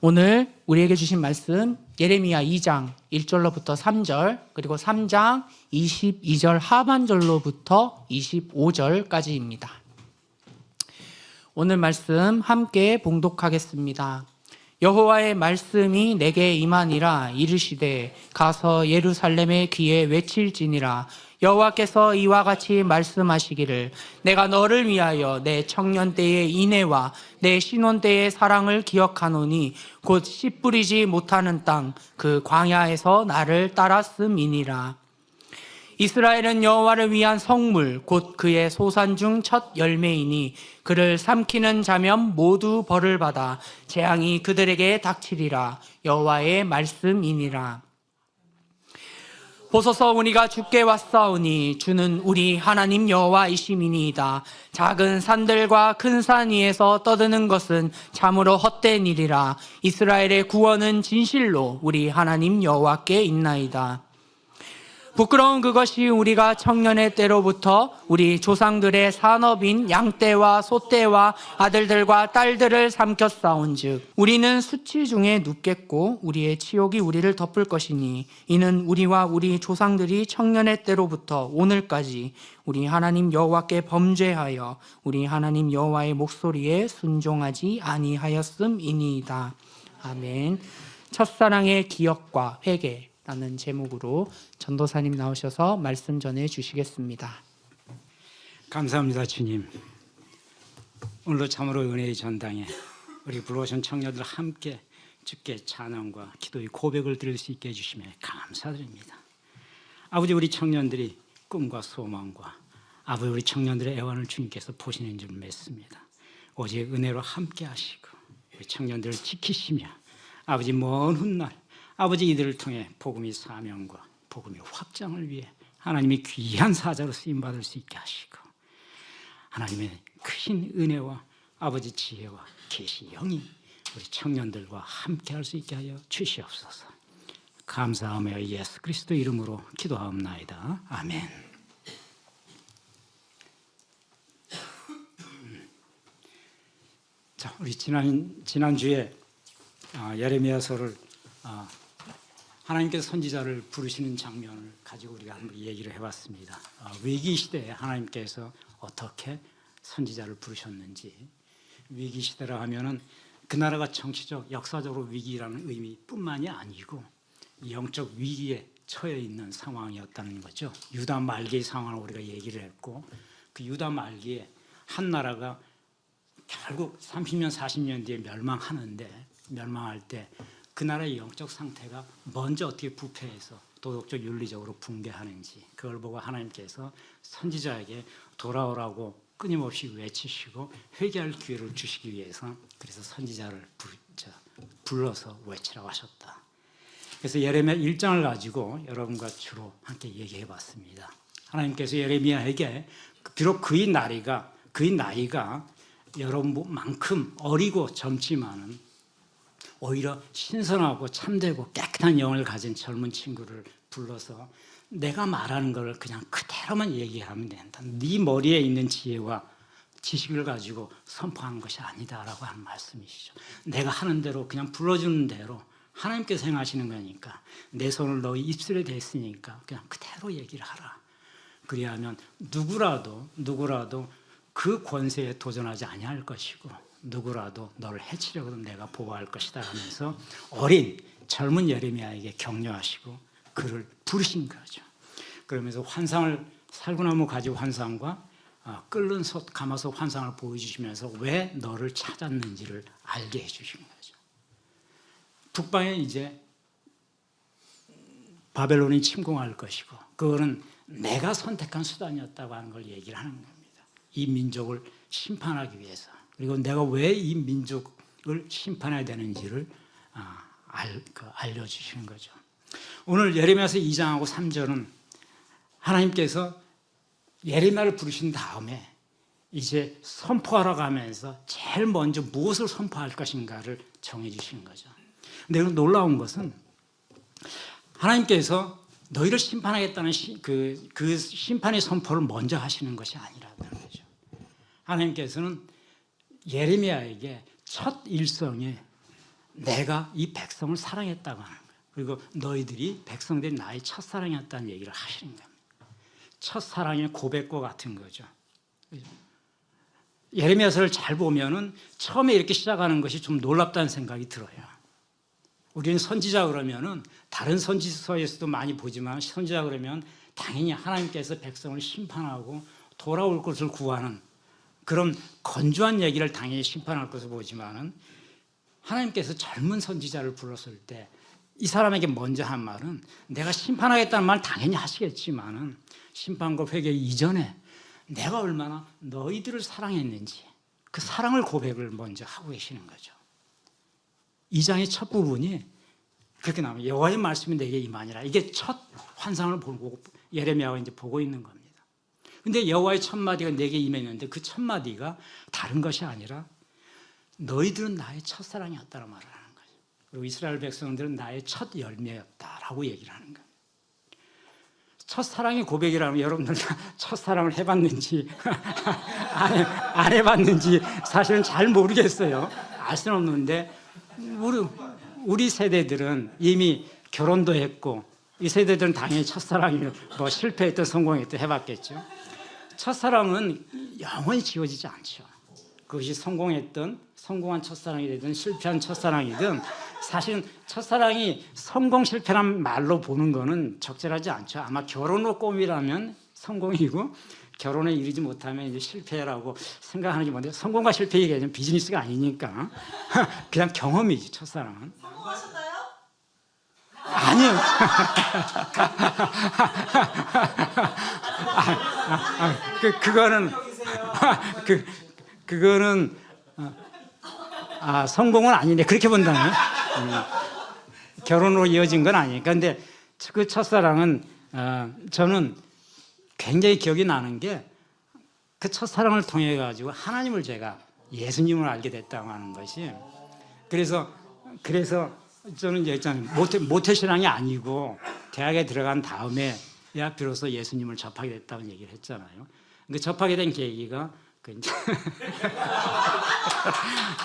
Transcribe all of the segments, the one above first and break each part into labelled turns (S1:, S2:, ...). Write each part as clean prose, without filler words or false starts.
S1: 오늘 우리에게 주신 말씀 예레미야 2장 1절로부터 3절 그리고 3장 22절 하반절로부터 25절까지입니다. 오늘 말씀 함께 봉독하겠습니다. 여호와의 말씀이 내게 임하니라. 이르시되 가서 예루살렘의 귀에 외칠지니라. 여호와께서 이와 같이 말씀하시기를 내가 너를 위하여 내 청년 때의 인애와 내 신혼 때의 사랑을 기억하노니 곧 씨 뿌리지 못하는 땅 그 광야에서 나를 따랐음이니라. 이스라엘은 여호와를 위한 성물 곧 그의 소산 중 첫 열매이니 그를 삼키는 자면 모두 벌을 받아 재앙이 그들에게 닥치리라. 여호와의 말씀이니라. 보소서 우리가 주께 왔사오니 주는 우리 하나님 여호와이심이니이다. 작은 산들과 큰 산 위에서 떠드는 것은 참으로 헛된 일이라. 이스라엘의 구원은 진실로 우리 하나님 여호와께 있나이다. 부끄러운 그것이 우리가 청년의 때로부터 우리 조상들의 산업인 양떼와 소떼와 아들들과 딸들을 삼켰사온즉 우리는 수치 중에 눕겠고 우리의 치욕이 우리를 덮을 것이니 이는 우리와 우리 조상들이 청년의 때로부터 오늘까지 우리 하나님 여호와께 범죄하여 우리 하나님 여호와의 목소리에 순종하지 아니하였음이니이다. 아멘. 첫사랑의 기억과 회개 라는 제목으로 전도사님 나오셔서 말씀 전해 주시겠습니다.
S2: 감사합니다, 주님. 오늘도 참으로 은혜의 전당에 우리 불러오신 청년들 함께 주께 찬양과 기도의 고백을 드릴 수 있게 해주시며 감사드립니다. 아버지, 우리 청년들이 꿈과 소망과 아버지 우리 청년들의 애환을 주님께서 보시는 줄 믿습니다. 오직 은혜로 함께 하시고 우리 청년들을 지키시며 아버지 먼 훗날 아버지 이들을 통해 복음의 사명과 복음의 확장을 위해 하나님의 귀한 사자로 쓰임받을 수 있게 하시고 하나님의 크신 은혜와 아버지 지혜와 계시 영이 우리 청년들과 함께 할 수 있게 하여 주시옵소서. 감사하며 예수 그리스도 이름으로 기도하옵나이다. 아멘. 자, 우리 지난주에 예레미야서를 하나님께서 선지자를 부르시는 장면을 가지고 우리가 한번 얘기를 해봤습니다. 위기 시대에 하나님께서 어떻게 선지자를 부르셨는지, 위기 시대라 하면은 그 나라가 정치적, 역사적으로 위기라는 의미뿐만이 아니고 영적 위기에 처해 있는 상황이었다는 거죠. 유다 말기의 상황을 우리가 얘기를 했고 그 유다 말기에 한 나라가 결국 30년, 40년 뒤에 멸망하는데 멸망할 때 그 나라의 영적 상태가 먼저 어떻게 부패해서 도덕적 윤리적으로 붕괴하는지 그걸 보고 하나님께서 선지자에게 돌아오라고 끊임없이 외치시고 회개할 기회를 주시기 위해서 그래서 선지자를 불러서 외치라고 하셨다. 그래서 예레미야 1장을 가지고 여러분과 주로 함께 얘기해 봤습니다. 하나님께서 예레미야에게 비록 그의 나이가 여러분만큼 어리고 젊지만은 오히려 신선하고 참되고 깨끗한 영을 가진 젊은 친구를 불러서 내가 말하는 걸 그냥 그대로만 얘기하면 된다. 네 머리에 있는 지혜와 지식을 가지고 선포하는 것이 아니다라고 하는 말씀이시죠. 내가 하는 대로 그냥 불러주는 대로 하나님께서 행하시는 거니까 내 손을 너희 입술에 댔으니까 그냥 그대로 얘기를 하라. 그리하면 누구라도 그 권세에 도전하지 아니할 것이고 누구라도 너를 해치려고도 내가 보호할 것이다 하면서 어린 젊은 예레미야에게 격려하시고 그를 부르신 거죠. 그러면서 환상을 살구나무 가지 환상과 끓는 솥 가마솥 환상을 보여주시면서 왜 너를 찾았는지를 알게 해주신 거죠. 북방에 이제 바벨론이 침공할 것이고 그거는 내가 선택한 수단이었다고 하는 걸 얘기를 하는 겁니다. 이 민족을 심판하기 위해서. 그리고 내가 왜 이 민족을 심판해야 되는지를 알려주시는 거죠. 오늘 예레미야서 2장하고 3절은 하나님께서 예레미야를 부르신 다음에 이제 선포하라고 하면서 제일 먼저 무엇을 선포할 것인가를 정해 주시는 거죠. 근데 놀라운 것은 하나님께서 너희를 심판하겠다는 그 심판의 선포를 먼저 하시는 것이 아니라는 거죠. 하나님께서는 예레미야에게 첫 일성에 내가 이 백성을 사랑했다고 하는 거예요. 그리고 너희들이 백성들이 나의 첫사랑이었다는 얘기를 하시는 겁니다. 첫사랑의 고백과 같은 거죠. 예레미야서를 잘 보면은 처음에 이렇게 시작하는 것이 좀 놀랍다는 생각이 들어요. 우리는 선지자 그러면은 다른 선지서에서도 많이 보지만 선지자 그러면 당연히 하나님께서 백성을 심판하고 돌아올 것을 구하는 그런 건조한 얘기를 당연히 심판할 것을 보지만은 하나님께서 젊은 선지자를 불렀을 때 이 사람에게 먼저 한 말은 내가 심판하겠다는 말 당연히 하시겠지만은 심판과 회개 이전에 내가 얼마나 너희들을 사랑했는지 그 사랑을 고백을 먼저 하고 계시는 거죠. 2장의 첫 부분이 그렇게 나옵니다. 여호와의 말씀이 내게 임하니라. 이게 첫 환상을 보고 예레미야가 이제 보고 있는 겁니다. 근데 여호와의 첫 마디가 내게 임했는데 그 첫 마디가 다른 것이 아니라 너희들은 나의 첫사랑이었다는 말을 하는 거죠. 그리고 이스라엘 백성들은 나의 첫 열매였다라고 얘기를 하는 거예요. 첫사랑의 고백이라면 여러분들 첫사랑을 해봤는지 안 해봤는지 사실은 잘 모르겠어요. 알 수는 없는데 우리 세대들은 이미 결혼도 했고 이 세대들은 당연히 첫사랑이 뭐 실패했든 성공했든 해봤겠죠. 첫사랑은 영원히 지워지지 않죠. 그것이 성공한 첫사랑이 되든 실패한 첫사랑이든 사실은 첫사랑이 성공 실패란 말로 보는 거는 적절하지 않죠. 아마 결혼 후 꿈이라면 성공이고 결혼에 이르지 못하면 이제 실패라고 생각하는 게 뭔데 성공과 실패 얘기하면 비즈니스가 아니니까 그냥 경험이지 첫사랑은.
S3: 성공하셨나요?
S2: 아니요. 그거는 성공은 아닌데 그렇게 본다면 결혼으로 이어진 건 아니니까. 근데 그 첫사랑은 저는 굉장히 기억이 나는 게 그 첫사랑을 통해 가지고 하나님을 제가 예수님을 알게 됐다고 하는 것이 그래서 저는 이제 모태신앙이 아니고 대학에 들어간 다음에 비로소 예수님을 접하게 됐다고 얘기를 했잖아요. 그 접하게 된 계기가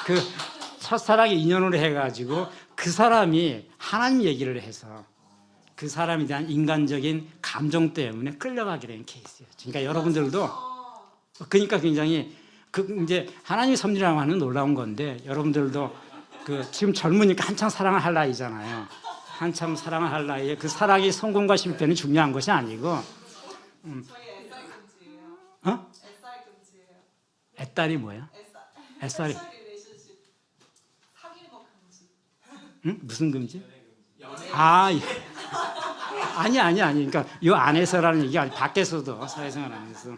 S2: 그 첫사랑에 인연으로 해가지고 그 사람이 하나님 얘기를 해서 그 사람에 대한 인간적인 감정 때문에 끌려가게 된 케이스예요. 그러니까 여러분들도 그러니까 굉장히 이제 하나님의 섭리라고 하는 놀라운 건데 여러분들도 지금 젊으니까 한창 사랑을 할 나이잖아요. 한참 사랑을 할 나이에 그 사랑의 성공과 실패는 중요한 것이 아니고
S3: 저희 SI 금지예요. SI 금지예요.
S2: 애딸이 뭐야?
S3: SI
S2: 애딸이
S3: 릴레이션십 사귀는 거 금지.
S2: 응? 무슨 금지? 아니. 그러니까 이 안에서라는 얘기가 아니라 밖에서도 사회생활 안에서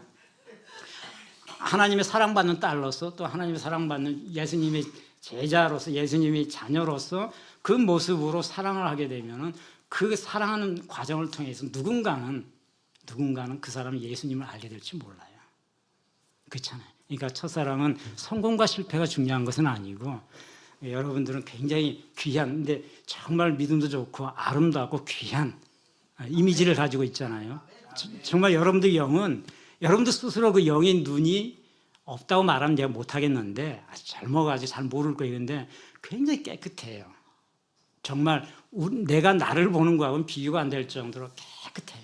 S2: 하나님의 사랑받는 딸로서 또 하나님의 사랑받는 예수님의 제자로서 예수님의 자녀로서 그 모습으로 사랑을 하게 되면은 그 사랑하는 과정을 통해서 누군가는 그 사람이 예수님을 알게 될지 몰라요. 그렇잖아요. 그러니까 첫사랑은 성공과 실패가 중요한 것은 아니고 여러분들은 굉장히 귀한 근데 정말 믿음도 좋고 아름답고 귀한 이미지를 가지고 있잖아요. 정말 여러분들 영은 여러분들 스스로 그 영의 눈이 없다고 말하면 내가 못하겠는데 아주 젊어가지고 잘 모를 거예요. 근데 굉장히 깨끗해요. 정말 내가 나를 보는 거하고는 비교가 안 될 정도로 깨끗해요.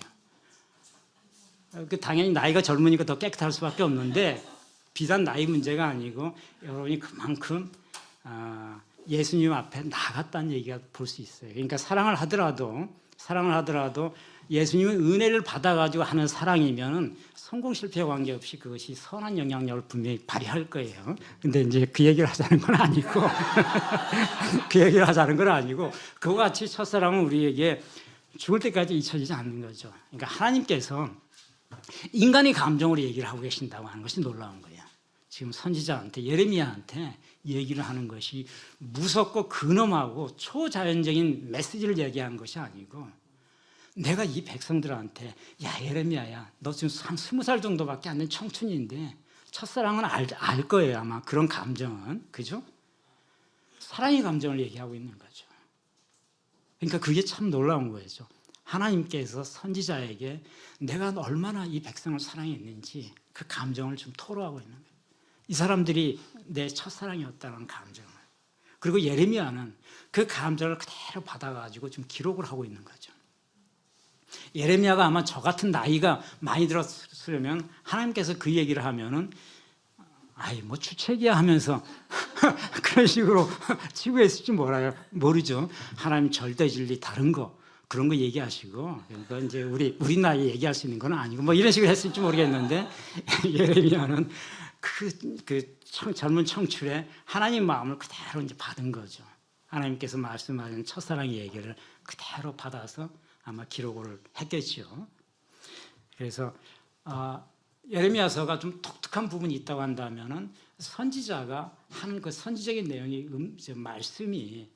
S2: 당연히 나이가 젊으니까 더 깨끗할 수밖에 없는데 비단 나이 문제가 아니고 여러분이 그만큼 예수님 앞에 나갔다는 얘기가 볼 수 있어요. 그러니까 사랑을 하더라도 예수님의 은혜를 받아가지고 하는 사랑이면은 성공 실패 관계없이 그것이 선한 영향력을 분명히 발휘할 거예요. 근데 이제 그 얘기를 하자는 건 아니고 그와 같이 첫사랑은 우리에게 죽을 때까지 잊혀지지 않는 거죠. 그러니까 하나님께서 인간의 감정으로 얘기를 하고 계신다고 하는 것이 놀라운 거예요. 지금 선지자한테 예레미야한테 얘기를 하는 것이 무섭고 근엄하고 초자연적인 메시지를 얘기하는 것이 아니고 내가 이 백성들한테 야 예레미야야 너 지금 한 20살 정도밖에 안 된 청춘인데 첫사랑은 알 거예요. 아마 그런 감정은 그죠? 사랑의 감정을 얘기하고 있는 거죠. 그러니까 그게 참 놀라운 거죠. 하나님께서 선지자에게 내가 얼마나 이 백성을 사랑했는지 그 감정을 좀 토로하고 있는 거예요. 이 사람들이 내 첫사랑이었다는 감정을 그리고 예레미야는 그 감정을 그대로 받아가지고 지금 기록을 하고 있는 거죠. 예레미야가 아마 저 같은 나이가 많이 들었으려면 하나님께서 그 얘기를 하면은 아이 뭐 주책이야 하면서 그런 식으로 치고 했을지 모르죠. 하나님 절대 진리 다른 거 그런 거 얘기하시고 그러니까 이제 우리 나이 얘기할 수 있는 건 아니고 뭐 이런 식으로 했을지 모르겠는데 예레미야는 젊은 청춘에 하나님 마음을 그대로 이제 받은 거죠. 하나님께서 말씀하신 첫사랑의 얘기를 그대로 받아서 아마 기록을 했겠죠. 그래서 예레미야서가 좀 독특한 부분이 있다고 한다면은 선지자가 하는 그 선지적인 내용이 말씀이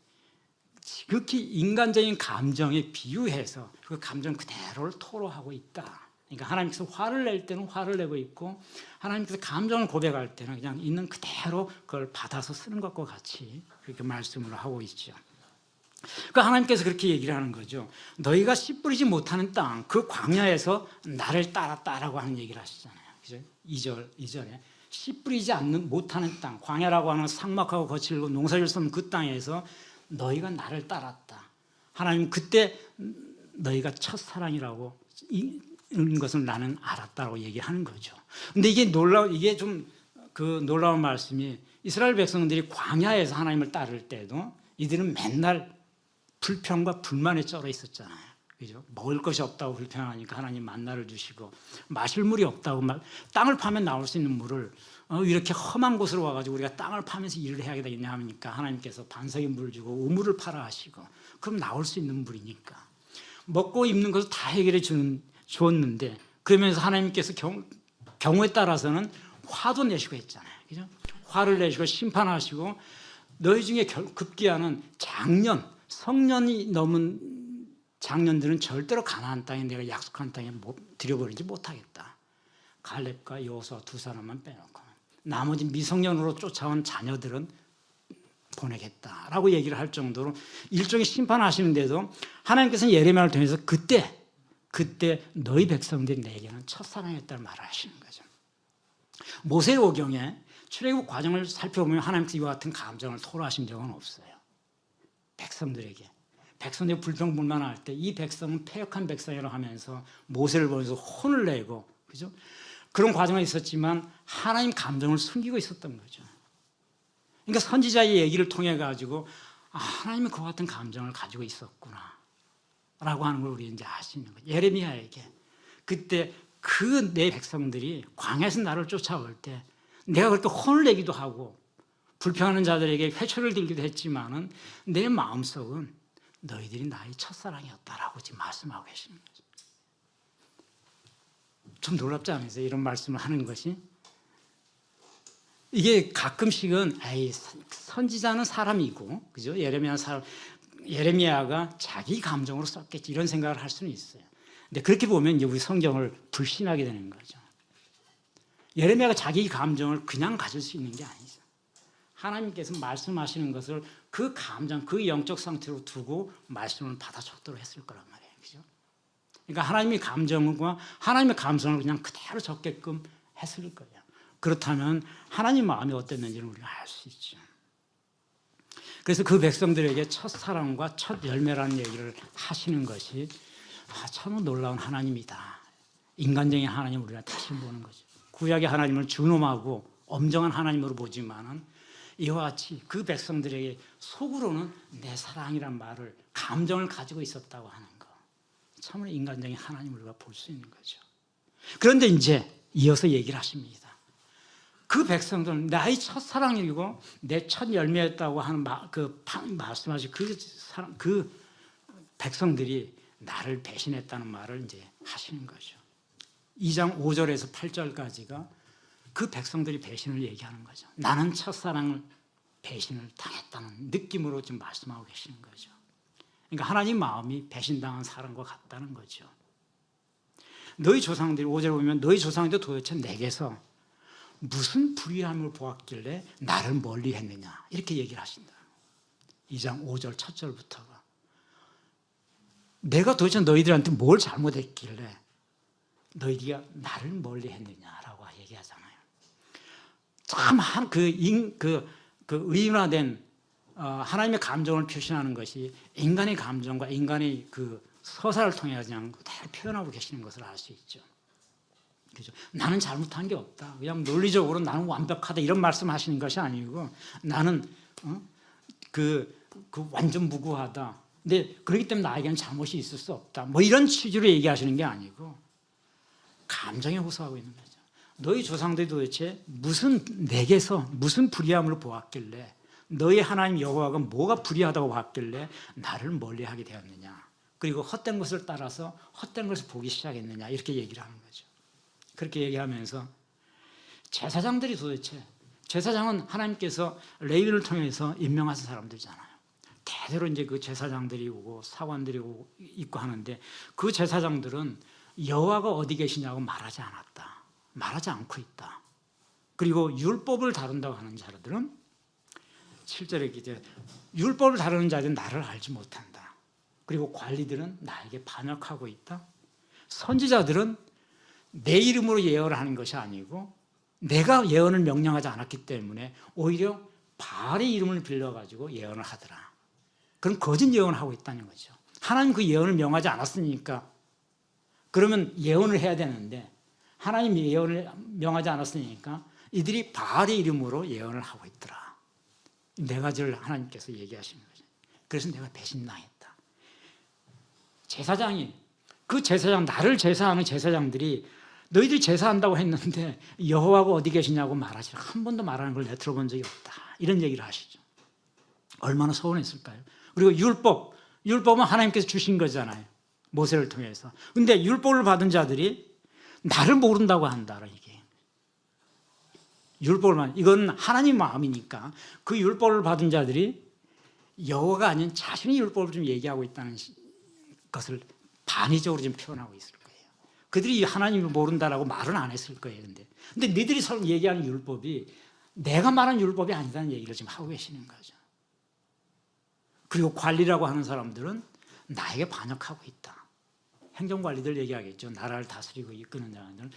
S2: 지극히 인간적인 감정에 비유해서 그 감정 그대로를 토로하고 있다. 그러니까 하나님께서 화를 낼 때는 화를 내고 있고 하나님께서 감정을 고백할 때는 그냥 있는 그대로 그걸 받아서 쓰는 것과 같이 그렇게 말씀을 하고 있죠. 그 하나님께서 그렇게 얘기를 하는 거죠. 너희가 씨 뿌리지 못하는 땅, 그 광야에서 나를 따랐다라고 하는 얘기를 하시잖아요. 그죠? 2절에 씨 뿌리지 못하는 땅, 광야라고 하는 삭막하고 거칠고 농사질 수 없는 그 땅에서 너희가 나를 따랐다. 하나님 그때 너희가 첫사랑이라고 이런 것을 나는 알았다고 얘기하는 거죠. 근데 이게 놀라운 말씀이 이스라엘 백성들이 광야에서 하나님을 따를 때도 이들은 맨날 불평과 불만에 쩔어 있었잖아요. 그죠? 먹을 것이 없다고 불평하니까 하나님 만나를 주시고 마실 물이 없다고 땅을 파면 나올 수 있는 물을 이렇게 험한 곳으로 와가지고 우리가 땅을 파면서 일을 해야 되겠냐 하니까 하나님께서 반석에 물을 주고 우물을 파라 하시고 그럼 나올 수 있는 물이니까 먹고 입는 것을 다 해결해 주었는데 그러면서 하나님께서 경우에 따라서는 화도 내시고 했잖아요. 그죠? 화를 내시고 심판하시고 너희 중에 급기야는 성년이 넘은 장년들은 절대로 가나안 땅에 내가 약속한 땅에 들여버리지 못하겠다. 갈렙과 여호수아 두 사람만 빼놓고 나머지 미성년으로 쫓아온 자녀들은 보내겠다라고 얘기를 할 정도로 일종의 심판하시는데도 하나님께서는 예레미야를 통해서 그때 너희 백성들이 내게는 첫사랑이었다는 말을 하시는 거죠. 모세오경에 출애굽 과정을 살펴보면 하나님께서 이와 같은 감정을 토로하신 적은 없어요. 백성들이 불평불만할 때 이 백성은 패역한 백성이라고 하면서 모세를 보면서 혼을 내고 그죠? 그런 과정이 있었지만 하나님 감정을 숨기고 있었던 거죠. 그러니까 선지자의 얘기를 통해 가지고 하나님은 그와 같은 감정을 가지고 있었구나 라고 하는 걸 우리 이제 알 수 있는 거죠. 예레미야에게 그때 그 내 백성들이 광야에서 나를 쫓아올 때 내가 그렇게 혼을 내기도 하고 불평하는 자들에게 회초를 들기도 했지만은 내 마음속은 너희들이 나의 첫사랑이었다라고 지금 말씀하고 계시는 거죠. 좀 놀랍지 않으세요? 이런 말씀을 하는 것이. 이게 가끔씩은 선지자는 사람이고 그죠? 예레미야가 자기 감정으로 썼겠지 이런 생각을 할 수는 있어요. 근데 그렇게 보면 이제 우리 성경을 불신하게 되는 거죠. 예레미야가 자기 감정을 그냥 가질 수 있는 게 아니죠. 하나님께서 말씀하시는 것을 그 감정, 그 영적 상태로 두고 말씀을 받아 적도록 했을 거란 말이에요. 그죠? 그러니까 하나님의 감정과 하나님의 감성을 그냥 그대로 적게끔 했을 거예요. 그렇다면 하나님 마음이 어땠는지는 우리가 알 수 있죠. 그래서 그 백성들에게 첫사랑과 첫 열매라는 얘기를 하시는 것이 참 놀라운 하나님이다. 인간적인 하나님을 우리가 다시 보는 거죠. 구약의 하나님을 준엄하고 엄정한 하나님으로 보지만은 이와 같이 그 백성들에게 속으로는 내 사랑이란 말을 감정을 가지고 있었다고 하는 거. 참으로 인간적인 하나님을 우리가 볼 수 있는 거죠. 그런데 이제 이어서 얘기를 하십니다. 그 백성들은 나의 첫사랑이고 내 첫 열매였다고 하는 말씀하신 그 백성들이 나를 배신했다는 말을 이제 하시는 거죠. 2장 5절에서 8절까지가 그 백성들이 배신을 얘기하는 거죠. 나는 첫사랑을 배신을 당했다는 느낌으로 지금 말씀하고 계시는 거죠. 그러니까 하나님 마음이 배신당한 사람과 같다는 거죠. 너희 조상들이 5절 보면 너희 조상들이 도대체 내게서 무슨 불의함을 보았길래 나를 멀리 했느냐 이렇게 얘기를 하신다. 2장 5절 첫 절부터가 내가 도대체 너희들한테 뭘 잘못했길래 너희가 나를 멀리 했느냐라고 얘기하잖아요. 참 그 의인화된 하나님의 감정을 표현하는 것이 인간의 감정과 인간의 그 서사를 통해 그냥 다 표현하고 계시는 것을 알 수 있죠. 그죠? 나는 잘못한 게 없다. 그냥 논리적으로 나는 완벽하다 이런 말씀하시는 것이 아니고 나는 그 완전 무고하다. 근데 그렇기 때문에 나에게는 잘못이 있을 수 없다. 뭐 이런 취지로 얘기하시는 게 아니고 감정에 호소하고 있는 거죠. 너희 조상들이 도대체 내게서 무슨 불의함을 보았길래 너희 하나님 여호와가 뭐가 불의하다고 봤길래 나를 멀리하게 되었느냐. 그리고 헛된 것을 따라서 헛된 것을 보기 시작했느냐 이렇게 얘기를 하는 거죠. 그렇게 얘기하면서 제사장들이 도대체 제사장은 하나님께서 레위를 통해서 임명하신 사람들이잖아요. 대대로 이제 그 제사장들이 오고 사관들이 오고 있고 하는데 그 제사장들은 여호와가 어디 계시냐고 말하지 않았다. 말하지 않고 있다. 그리고 율법을 다룬다고 하는 자들은 7절에 이제 율법을 다루는 자들은 나를 알지 못한다. 그리고 관리들은 나에게 반역하고 있다. 선지자들은 내 이름으로 예언을 하는 것이 아니고 내가 예언을 명령하지 않았기 때문에 오히려 바알의 이름을 빌려가지고 예언을 하더라. 그럼 거짓 예언을 하고 있다는 거죠. 하나님 그 예언을 명하지 않았으니까 그러면 예언을 해야 되는데 하나님 예언을 명하지 않았으니까 이들이 바알의 이름으로 예언을 하고 있더라. 네 가지를 하나님께서 얘기하시는 거죠. 그래서 내가 배신당했다. 제사장이 그 제사장 나를 제사하는 제사장들이 너희들이 제사한다고 했는데 여호와가 어디 계시냐고 말하지 한 번도 말하는 걸 내가 들어본 적이 없다. 이런 얘기를 하시죠. 얼마나 서운했을까요? 그리고 율법은 하나님께서 주신 거잖아요. 모세를 통해서. 근데 율법을 받은 자들이 나를 모른다고 한다. 이게 율법만 이건 하나님 마음이니까 그 율법을 받은 자들이 여호와가 아닌 자신의 율법을 좀 얘기하고 있다는 것을 반의적으로 좀 표현하고 있을 거예요. 그들이 하나님을 모른다라고 말은 안 했을 거예요. 근데 너희들이 얘기하는 율법이 내가 말한 율법이 아니라는 얘기를 지금 하고 계시는 거죠. 그리고 관리라고 하는 사람들은 나에게 반역하고 있다. 행정관리들 얘기하겠죠. 나라를 다스리고 이끄는 자들은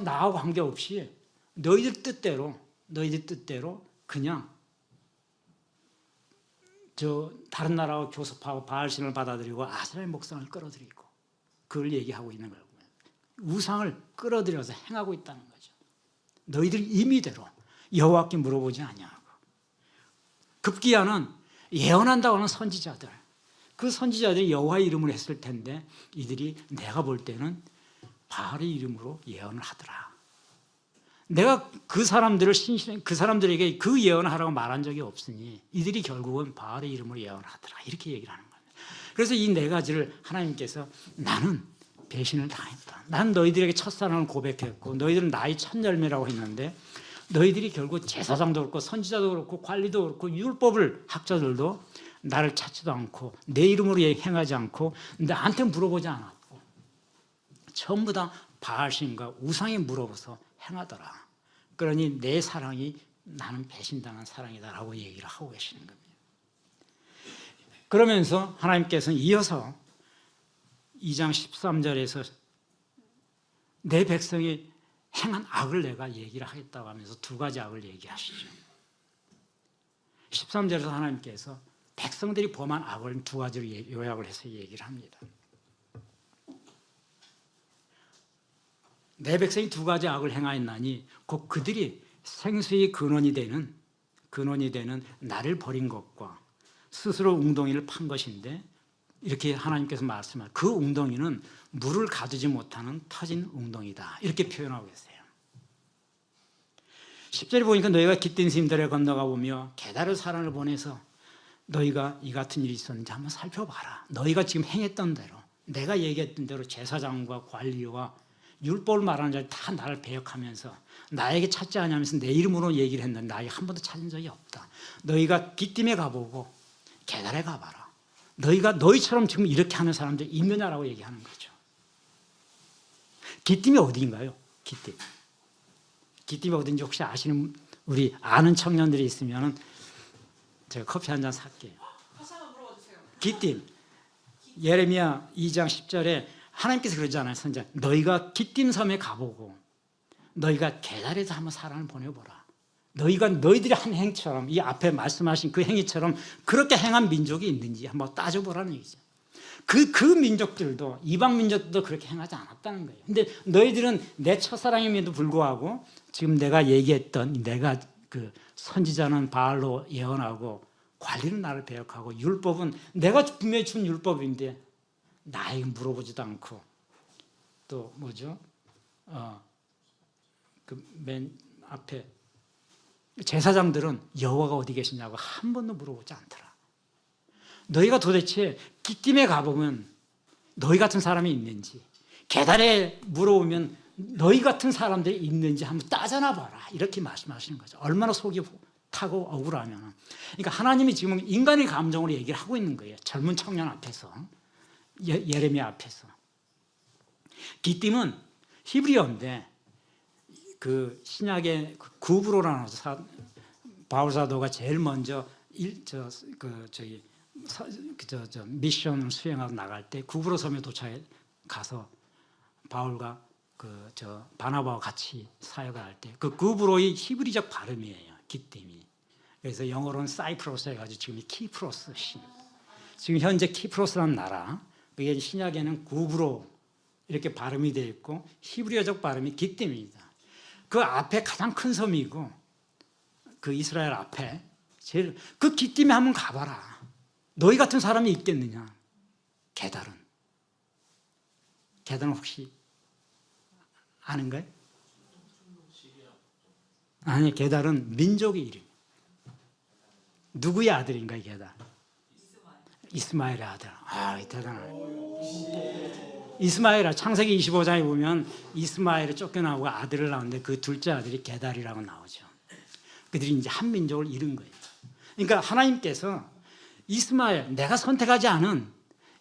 S2: 나하고 관계없이 너희들 뜻대로 그냥 다른 나라와 교섭하고 바알신을 받아들이고 아세라의 목상을 끌어들이고 그걸 얘기하고 있는 거예요. 우상을 끌어들여서 행하고 있다는 거죠. 너희들 임의대로 여호와께 물어보지 아니하고 급기야는 예언한다고 하는 선지자들 그 선지자들이 여호와의 이름으로 했을 텐데 이들이 내가 볼 때는 바알의 이름으로 예언을 하더라. 내가 그 사람들에게 그 예언을 하라고 말한 적이 없으니 이들이 결국은 바알의 이름으로 예언을 하더라. 이렇게 얘기를 하는 거예요. 그래서 이 네 가지를 하나님께서 나는 배신을 당했다. 난 너희들에게 첫사랑을 고백했고 너희들은 나의 첫 열매라고 했는데 너희들이 결국 제사장도 그렇고 선지자도 그렇고 관리도 그렇고 율법을 학자들도 나를 찾지도 않고 내 이름으로 행하지 않고 나한테 물어보지 않았고 전부 다 바알신과 우상에 물어봐서 행하더라. 그러니 내 사랑이 나는 배신당한 사랑이다라고 얘기를 하고 계시는 겁니다. 그러면서 하나님께서는 이어서 2장 13절에서 내 백성이 행한 악을 내가 얘기를 하겠다고 하면서 두 가지 악을 얘기하시죠. 13절에서 하나님께서 백성들이 범한 악을 두 가지로 요약을 해서 얘기를 합니다. 내 백성이 두 가지 악을 행하였나니 곧 그들이 생수의 근원이 되는 나를 버린 것과 스스로 웅덩이를 판 것인데 이렇게 하나님께서 말씀하시고 그 웅덩이는 물을 가두지 못하는 터진 웅덩이다. 이렇게 표현하고 계세요. 10절에 보니까 너희가 깃든 스님들에 건너가 보며 게다르 사람을 보내서 너희가 이 같은 일이 있었는지 한번 살펴봐라. 너희가 지금 행했던 대로 내가 얘기했던 대로 제사장과 관리와 율법을 말하는 자들이 다 나를 배역하면서 나에게 찾지 않으면서 내 이름으로 얘기를 했는데 나에게 한 번도 찾은 적이 없다. 너희가 깃딤에 가보고 게달에 가봐라. 너희처럼 지금 이렇게 하는 사람들이 있느냐라고 얘기하는 거죠. 깃딤이 어디인가요? 깃딤이 어딘지 혹시 아시는 우리 아는 청년들이 있으면 제가 커피 한 잔 살게요.
S3: 다시 한번 물어봐주세요.
S2: 깃딤. 예레미야 2장 10절에 하나님께서 그러잖아요. 선지자 너희가 깃딤 섬에 가보고 너희가 게달에서 한번 사람을 보내보라. 너희들이 한 행처럼 이 앞에 말씀하신 그 행위처럼 그렇게 행한 민족이 있는지 한번 따져보라는 얘기죠. 그 민족들도 이방 민족들도 그렇게 행하지 않았다는 거예요. 근데 너희들은 내 첫사랑임에도 불구하고 지금 내가 얘기했던 내가 그 선지자는 바알로 예언하고 관리는 나를 배역하고 율법은 내가 분명히 준 율법인데 나에게 물어보지도 않고 또 뭐죠? 그 맨 앞에 제사장들은 여호와가 어디 계시냐고 한 번도 물어보지 않더라. 너희가 도대체 깃김에 가보면 너희 같은 사람이 있는지, 계달에 물어보면 너희 같은 사람들이 있는지 한번 따져나 봐라. 이렇게 말씀하시는 거죠. 얼마나 속이 타고 억울하면. 그러니까 하나님이 지금 인간의 감정으로 얘기를 하고 있는 거예요. 젊은 청년 앞에서, 예레미야 앞에서. 깃김은 히브리어인데 그 신약의 구브로라는 바울 사도가 제일 먼저 미션을 수행하고 나갈 때 구브로 섬에 도착해 가서 바울과 바나바와 같이 사역을 할 때 그 구브로의 히브리적 발음이에요. 깃김이. 그래서 영어로는 사이프러스 해가지고 지금 키프로스 신. 지금 현재 키프로스라는 나라. 그게 신약에는 구브로 이렇게 발음이 되어 있고 히브리어적 발음이 깃김입니다. 그 앞에 가장 큰 섬이고 그 이스라엘 앞에 제일 그 깃김에 한번 가봐라. 너희 같은 사람이 있겠느냐? 게달은 혹시 아는가요? 아니, 게달은 민족의 이름. 누구의 아들인가요, 게달? 이스마엘의 아들. 대단하네. 이스마엘, 창세기 25장에 보면 이스마엘이 쫓겨나고 아들을 낳았는데 그 둘째 아들이 게달이라고 나오죠. 그들이 이제 한 민족을 이룬 거예요. 그러니까 하나님께서 이스마엘, 내가 선택하지 않은,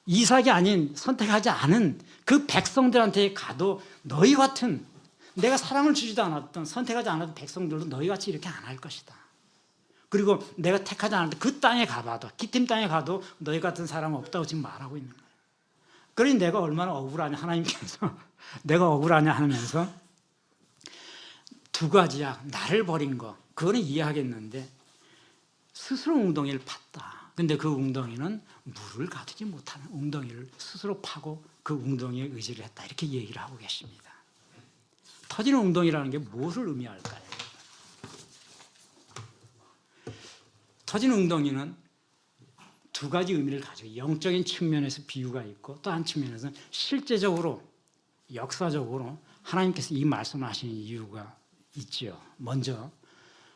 S2: 이삭이 아닌 선택하지 않은 그 백성들한테 가도 너희 같은, 내가 사랑을 주지도 않았던, 선택하지 않았던 백성들도 너희 같이 이렇게 안 할 것이다. 그리고 내가 택하지 않았던 그 땅에 가봐도, 깃김 땅에 가도 너희 같은 사람은 없다고 지금 말하고 있는 거예요. 그러니 내가 얼마나 억울하냐, 하나님께서 내가 억울하냐 하면서 두 가지야. 나를 버린 거, 그거는 이해하겠는데 스스로 웅덩이를 팠다. 근데 그 웅덩이는 물을 가두지 못하는 웅덩이를 스스로 파고 그 웅덩이에 의지를 했다. 이렇게 얘기를 하고 계십니다. 터지는 웅덩이라는 게 무엇을 의미할까요? 터지는 웅덩이는 두 가지 의미를 가지고 영적인 측면에서 비유가 있고 또 한 측면에서는 실제적으로 역사적으로 하나님께서 이 말씀을 하시는 이유가 있죠. 먼저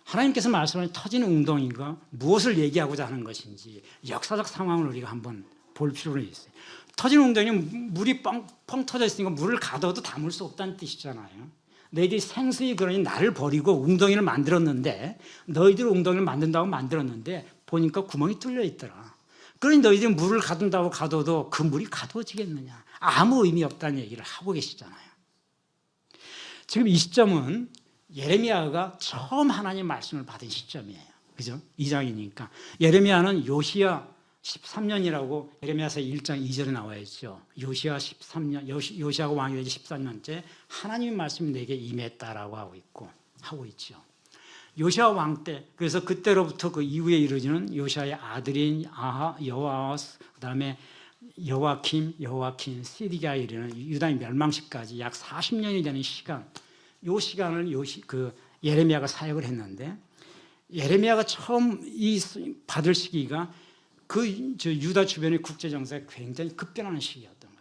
S2: 하나님께서 말씀하신 터지는 웅덩이가 무엇을 얘기하고자 하는 것인지 역사적 상황을 우리가 한번 볼 필요는 있어요. 터지는 웅덩이는 물이 펑 터져 있으니까 물을 가둬도 담을 수 없다는 뜻이잖아요. 너희들이 생수히 그러니 나를 버리고 웅덩이를 만들었는데, 너희들이 웅덩이를 만든다고 만들었는데 보니까 구멍이 뚫려 있더라. 그러니 너희들이 물을 가둔다고 가둬도 그 물이 가둬지겠느냐. 아무 의미 없다는 얘기를 하고 계시잖아요. 지금 이 시점은 예레미야가 처음 하나님 말씀을 받은 시점이에요. 그죠? 2장이니까. 예레미야는 요시야 13년이라고 예레미야서 1장 2절에 나와 있죠. 요시야 13년, 요시야가 왕이 되지 13년째 하나님의 말씀이 내게 임했다라고 하고 있죠. 요시야 왕 때, 그래서 그때로부터 그 이후에 이루어지는 요시야의 아들인 여호아스, 그다음에 여호아킴, 시디기야에 이르는 유다의 멸망시까지 약 40년이 되는 시간, 이 시간을 예레미야가 사역을 했는데, 예레미야가 처음 받을 시기가 유다 주변의 국제 정세가 굉장히 급변하는 시기였던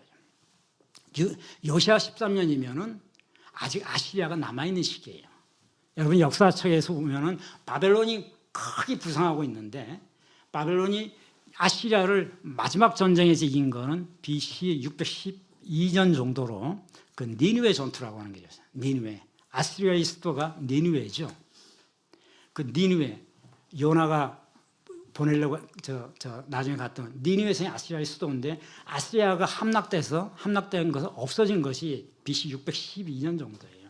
S2: 거죠. 요시야 13년이면은 아직 아시리아가 남아 있는 시기예요. 여러분 역사책에서 보면은 바벨론이 크게 부상하고 있는데, 바벨론이 아시리아를 마지막 전쟁에서 이긴 거는 BC 612년 정도로 그 니느웨 전투라고 하는 게 있어요. 니느웨. 아시리아의 수도가 니느웨죠. 그 니느웨, 요나가 보내려고 나중에 갔던 니느웨 성이 아시리아의 수도인데, 아시리아가 함락된 것은 없어진 것이 BC 612년 정도예요.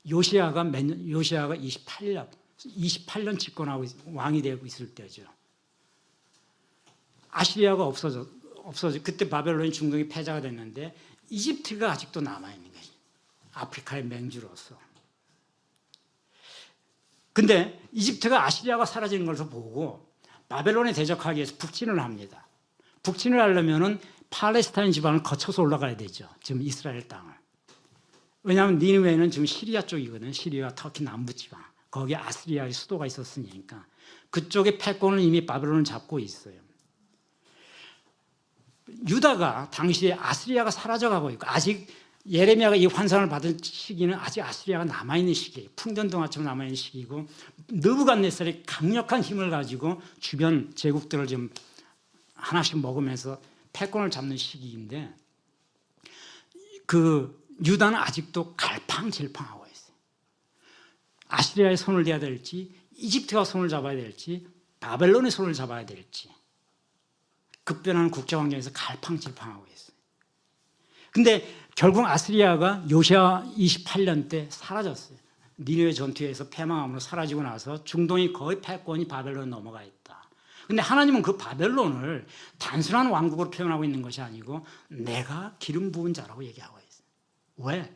S2: 요시야가 28년 집권하고 왕이 되고 있을 때죠. 아시리아가 없어져 그때 바벨론이 중동이 패자가 됐는데 이집트가 아직도 남아 있는 거죠. 아프리카의 맹주로서. 근데 이집트가 아시리아가 사라지는 것을 보고 바벨론에 대적하기 위해서 북진을 합니다. 북진을 하려면은 팔레스타인 지방을 거쳐서 올라가야 되죠. 지금 이스라엘 땅을. 왜냐하면 니느웨는 지금 시리아 쪽이거든요. 시리아, 터키 남부 지방. 거기에 아시리아의 수도가 있었으니까 그쪽의 패권을 이미 바벨론은 잡고 있어요. 유다가 당시에 아시리아가 사라져가고 있고 아직 예레미야가 이 환상을 받은 시기는 아직 아시리아가 남아있는 시기예요. 풍전등화처럼 남아있는 시기고 느부갓네살이 강력한 힘을 가지고 주변 제국들을 좀 하나씩 먹으면서 패권을 잡는 시기인데 그 유다는 아직도 갈팡질팡하고 있어요. 아시리아의 손을 대야 될지 이집트가 손을 잡아야 될지 바벨론의 손을 잡아야 될지 급변하는 국제환경에서 갈팡질팡하고 있어요. 근데 결국 아시리아가 요시야 28년 때 사라졌어요. 니느웨 전투에서 패망함으로 사라지고 나서 중동이 거의 패권이 바벨론에 넘어가 있다. 근데 하나님은 그 바벨론을 단순한 왕국으로 표현하고 있는 것이 아니고 내가 기름 부은 자라고 얘기하고 있어요. 왜?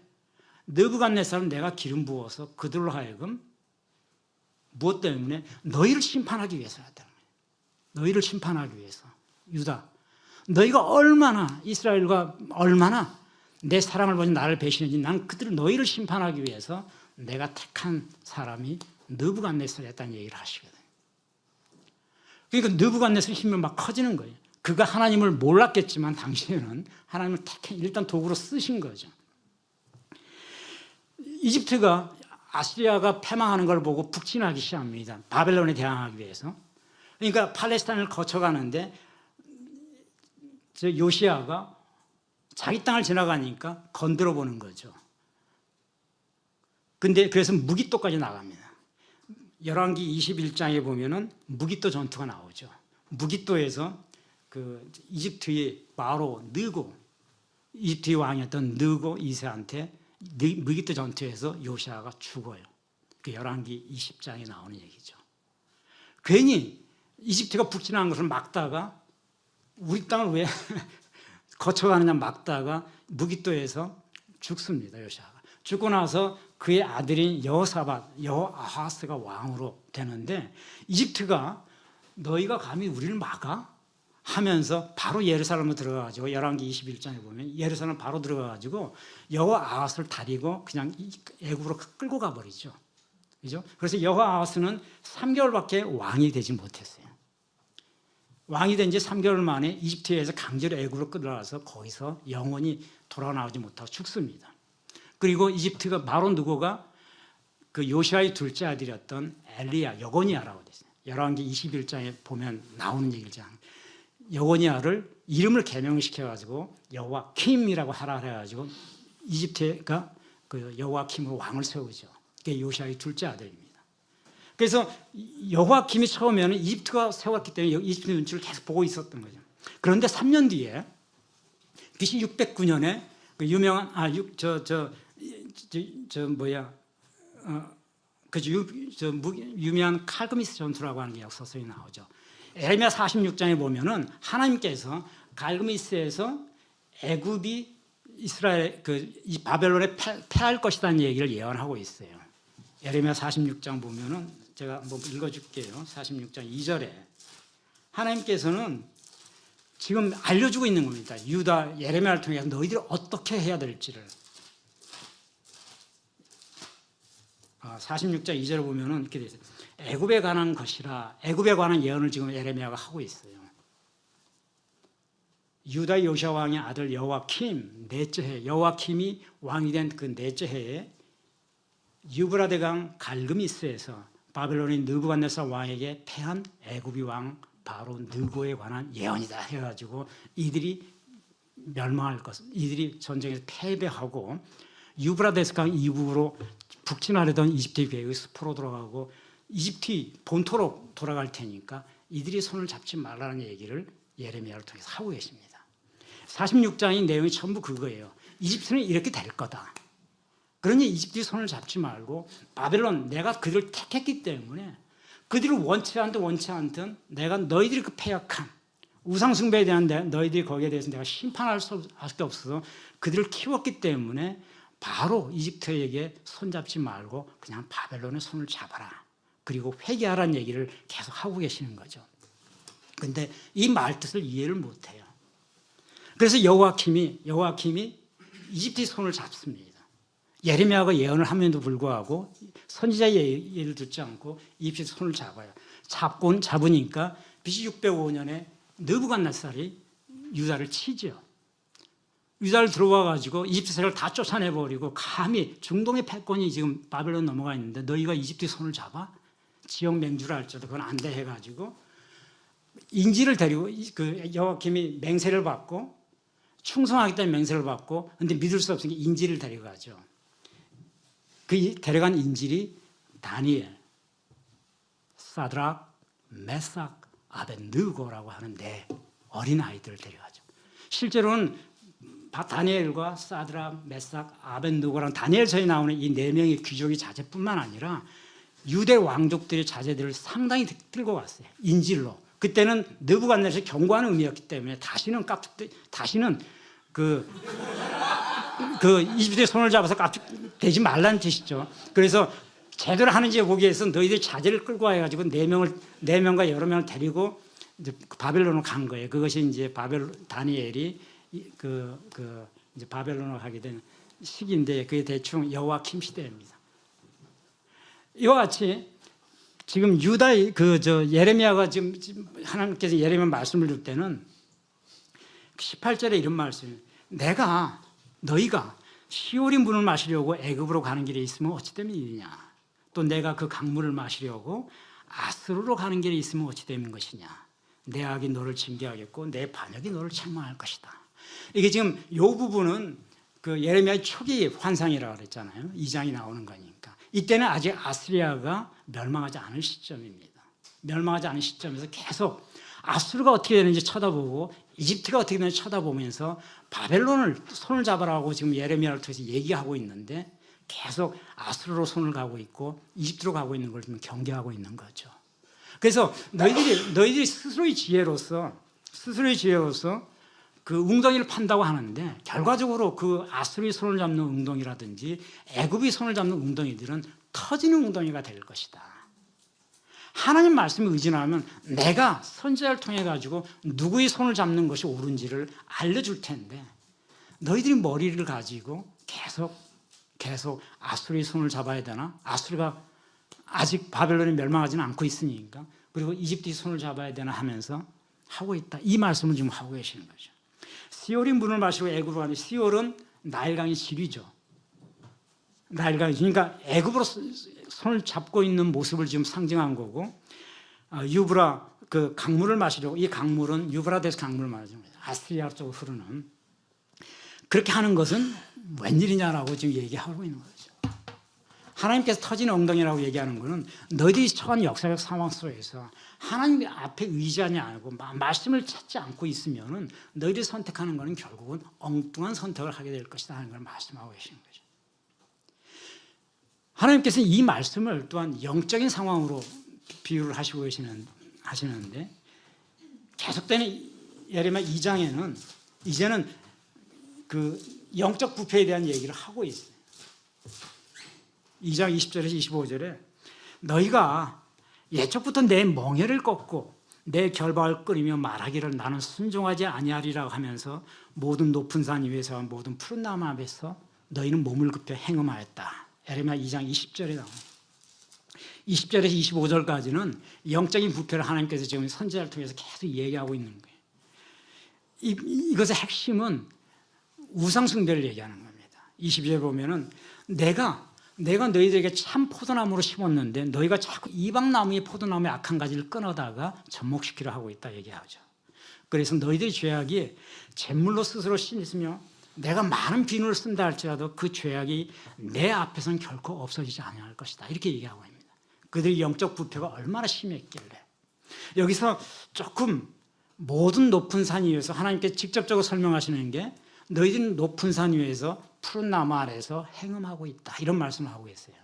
S2: 느부갓네살은 내가 기름 부어서 그들로 하여금 무엇 때문에? 너희를 심판하기 위해서였다는 거예요. 너희를 심판하기 위해서. 유다, 너희가 얼마나 이스라엘과 얼마나 내 사랑을 보니 나를 배신했지. 난 그들을 너희를 심판하기 위해서 내가 택한 사람이 느부갓네살이었다는 얘기를 하시거든요. 그러니까 느부갓네살의 힘이 막 커지는 거예요. 그가 하나님을 몰랐겠지만 당시에는 하나님을 일단 도구로 쓰신 거죠. 이집트가 아시리아가 패망하는 걸 보고 북진하기 시작합니다. 바벨론에 대항하기 위해서. 그러니까 팔레스타인을 거쳐가는데 저 요시야가 자기 땅을 지나가니까 건드려 보는 거죠. 근데 그래서 무기또까지 나갑니다. 열왕기 21장에 보면은 무기또 전투가 나오죠. 무기또에서 그 이집트의 바로 느고, 이집트의 왕이었던 느고 2세한테 무기또 전투에서 요시야가 죽어요. 그 열왕기 20장에 나오는 얘기죠. 괜히 이집트가 북진한 것을 막다가 우리 땅을 왜 거쳐가느냐 막다가 무기또에서 죽습니다. 요시야가. 죽고 나서 그의 아들인 여호아하스가 왕으로 되는데 이집트가 너희가 감히 우리를 막아? 하면서 바로 예루살렘으로 들어가가지고 열왕기 21장에 보면 예루살렘 바로 들어가가지고 여호아하스를 다리고 그냥 애굽으로 끌고 가버리죠. 그죠? 그래서 여호아하스는 3개월밖에 왕이 되지 못했어요. 왕이 된 지 3개월 만에 이집트에서 강제로 애굽으로 끌어가서 거기서 영원히 돌아나오지 못하고 죽습니다. 그리고 이집트가 바로 누구가 그 요시아의 둘째 아들이었던 엘리야, 여고니아라고 되어 있어요. 열왕기 21장에 보면 나오는 얘기죠. 여고니아를 이름을 개명시켜가지고 여호와킴이라고 하라 해가지고 이집트가 그 여호와킴으로 왕을 세우죠. 그게 요시아의 둘째 아들입니다. 그래서 여호와킴이 처음에는 이집트가 세웠기 때문에 이집트 눈치를 계속 보고 있었던 거죠. 그런데 3년 뒤에 BC 609년에 그 유명한 유명한 칼그미스 전투라고 하는 게 역사서에 나오죠. 에레미야 46장에 보면은 하나님께서 갈그미스에서 애굽이 이스라엘 이 바벨론에 패할 것이라는 얘기를 예언하고 있어요. 에레미야 46장 보면은 제가 한번 읽어줄게요. 46장 2절에 하나님께서는 지금 알려주고 있는 겁니다. 유다 예레미야를 통해서 너희들이 어떻게 해야 될지를. 46장 2절을 보면은 이렇게 되어 있어요. 애굽에 관한 것이라. 애굽에 관한 예언을 지금 에레미야가 하고 있어요. 유다 요시야 왕의 아들 여호와킴 넷째 해, 여호와킴이 왕이 된 그 넷째 해에 유브라데 강 갈그미스에서 바벨론의 느부갓네살 왕에게 패한 애굽의 왕 바로 느고에 관한 예언이다 해가지고 이들이 멸망할 것을, 이들이 전쟁에서 패배하고 유브라데스 강 이북으로 북진하려던 이집트의 계획이 숲으로 돌아가고 이집트 본토로 돌아갈 테니까 이들이 손을 잡지 말라는 얘기를 예레미야를 통해서 하고 계십니다. 46장의 내용이 전부 그거예요. 이집트는 이렇게 될 거다. 그러니 이집트의 손을 잡지 말고 바벨론 내가 그들을 택했기 때문에 그들을 원치 않든 내가 너희들이 그 패역한 우상숭배에 대한 너희들이 거기에 대해서 내가 심판할 수밖에 없어서 그들을 키웠기 때문에 바로 이집트에게 손잡지 말고 그냥 바벨론의 손을 잡아라. 그리고 회개하라는 얘기를 계속 하고 계시는 거죠. 그런데 이 말뜻을 이해를 못해요. 그래서 여호야킴이 이집트의 손을 잡습니다. 예레미야가 예언을 함에도 불구하고 선지자의 예를 듣지 않고 이집트의 손을 잡아요. 잡으니까 BC 605년에 느부갓네살이 유다를 치죠. 유다를 들어와 가지고 이집트 세력을 다 쫓아내버리고 감히 중동의 패권이 지금 바벨론 넘어가 있는데 너희가 이집트의 손을 잡아? 지역 맹주라 할지라도 그건 안 돼 해가지고 인지를 데리고 그 여호야킴이 맹세를 받고 충성하기 때문에 맹세를 받고 근데 믿을 수 없으니까 인지를 데려가죠. 그 데려간 인질이 다니엘, 사드락, 메삭, 아벤느고라고 하는 네 어린 아이들을 데려가죠. 실제로는 다니엘과 사드락, 메삭, 아벤느고라는 다니엘서에 나오는 이 네 명의 귀족의 자제뿐만 아니라 유대 왕족들의 자제들을 상당히 들고 갔어요. 인질로. 그때는 느부갓네살이 경고하는 의미였기 때문에 다시는 그 이집트의 손을 잡아서 깝죽대지 말라는 뜻이죠. 그래서 제대로 하는지 보기 위해서 너희들이 자제를 끌고 와가지고 네 명과 여러 명을 데리고 이제 바벨론으로 간 거예요. 그것이 이제 다니엘이 이제 바벨론으로 가게 된 시기인데 그게 대충 여호야킴 시대입니다. 이와 같이 지금 예레미야가 지금 하나님께서 예레미야 말씀을 줄 때는 18절에 이런 말씀이에요. 너희가 시올이 물을 마시려고 애굽으로 가는 길에 있으면 어찌 되면 이냐? 또 내가 그 강물을 마시려고 아스루로 가는 길에 있으면 어찌 되는 것이냐? 내 악이 너를 징계하겠고 내 반역이 너를 책망할 것이다. 이게 지금 이 부분은 그 예레미야의 초기 환상이라고 그랬잖아요. 2장이 나오는 거니까. 이때는 아직 아스리아가 멸망하지 않은 시점입니다. 멸망하지 않은 시점에서 계속 아수르가 어떻게 되는지 쳐다보고 이집트가 어떻게 되는지 쳐다보면서 바벨론을 손을 잡아라고 지금 예레미야를 통해서 얘기하고 있는데 계속 아수르로 손을 가고 있고 이집트로 가고 있는 걸 지금 경계하고 있는 거죠. 그래서 너희들이 스스로의 지혜로서 그 웅덩이를 판다고 하는데 결과적으로 그 아수르의 손을 잡는 웅덩이라든지 애굽의 손을 잡는 웅덩이들은 터지는 웅덩이가 될 것이다. 하나님 말씀에 의존하면 내가 선지자를 통해 가지고 누구의 손을 잡는 것이 옳은지를 알려줄 텐데 너희들이 머리를 가지고 계속 아수르의 손을 잡아야 되나? 아수르가 아직 바벨론이 멸망하지는 않고 있으니까 그리고 이집트의 손을 잡아야 되나 하면서 하고 있다. 이 말씀을 지금 하고 계시는 거죠. 시올이 물을 마시고 애굽으로 가니 시올은 나일강의 지류죠. 나일강이 그러니까 애굽으로 손을 잡고 있는 모습을 지금 상징한 거고 유브라 그 강물을 마시려고 이 강물은 유브라데스 강물을 말하는 거예요. 아스리아 쪽으로 흐르는 그렇게 하는 것은 웬일이냐라고 지금 얘기하고 있는 거죠. 하나님께서 터지는 엉덩이라고 얘기하는 것은 너희들이 처한 역사적 상황 속에서 하나님 앞에 의지하지 않고 말씀을 찾지 않고 있으면은 너희들이 선택하는 것은 결국은 엉뚱한 선택을 하게 될 것이다 하는 걸 말씀하고 계시는 거죠. 하나님께서 이 말씀을 또한 영적인 상황으로 비유를 하시고 하시는데 계속되는 예레미야 2장에는 이제는 그 영적 부패에 대한 얘기를 하고 있어요. 2장 20절에서 25절에 너희가 예적부터 내 멍에를 꺾고 내 결박을 끊으며 말하기를 나는 순종하지 아니하리라고 하면서 모든 높은 산 위에서 모든 푸른 나무 앞에서 너희는 몸을 굽혀 행음하였다. 예레미야 2장 20절에 나옵니다. 20절에서 25절까지는 영적인 부패를 하나님께서 지금 선지자를 통해서 계속 얘기하고 있는 거예요. 이것의 핵심은 우상 숭배를 얘기하는 겁니다. 20절에 보면은 내가 너희들에게 참 포도나무로 심었는데 너희가 자꾸 이방 나무의 포도나무의 악한 가지를 끊어다가 접목시키려 하고 있다 얘기하죠. 그래서 너희들의 죄악이 잿물로 스스로 씻으며 내가 많은 비누를 쓴다 할지라도 그 죄악이 내 앞에서는 결코 없어지지 아니할 것이다. 이렇게 얘기하고 있습니다. 그들의 영적 부패가 얼마나 심했길래 여기서 조금 모든 높은 산 위에서 하나님께 직접적으로 설명하시는 게 너희들은 높은 산 위에서 푸른 나무 아래에서 행음하고 있다. 이런 말씀을 하고 계세요.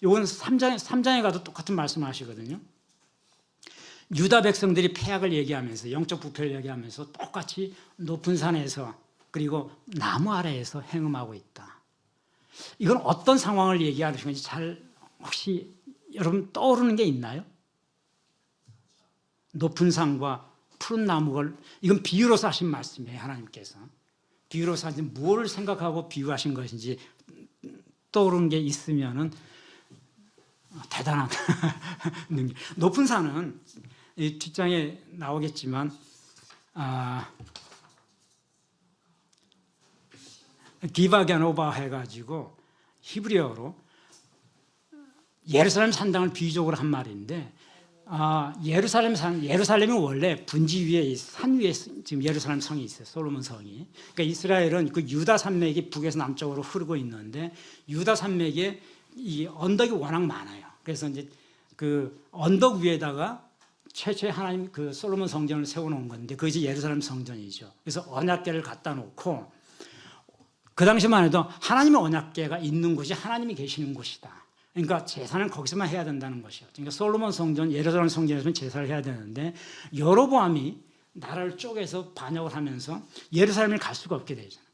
S2: 이건 3장에 가도 똑같은 말씀을 하시거든요. 유다 백성들이 패악을 얘기하면서 영적 부패를 얘기하면서 똑같이 높은 산에서 그리고 나무 아래에서 행음하고 있다. 이건 어떤 상황을 얘기하는 건지 잘 혹시 여러분 떠오르는 게 있나요? 높은 산과 푸른 나무를, 이건 비유로서 하신 말씀이에요. 하나님께서 비유로서 하신, 무엇을 생각하고 비유하신 것인지 떠오르는 게 있으면은 대단한 능력. 높은 산은 이 뒷장에 나오겠지만 기바게노바 해가지고 히브리어로 예루살렘 산당을 비유적으로 한 말인데, 예루살렘이 원래 분지 위에, 산 위에 지금 예루살렘 성이 있어요. 솔로몬 성이. 그러니까 이스라엘은 그 유다 산맥이 북에서 남쪽으로 흐르고 있는데, 유다 산맥에 이 언덕이 워낙 많아요. 그래서 이제 그 언덕 위에다가 최초의 하나님 그 솔로몬 성전을 세워놓은 건데, 그것이 예루살렘 성전이죠. 그래서 언약궤를 갖다 놓고, 그 당시만 해도 하나님의 언약궤가 있는 곳이 하나님이 계시는 곳이다. 그러니까 제사는 거기서만 해야 된다는 것이요. 그러니까 솔로몬 성전, 예루살렘 성전에서는 제사를 해야 되는데, 여로보암이 나라를 쪼개서 반역을 하면서 예루살렘을 갈 수가 없게 되잖아요.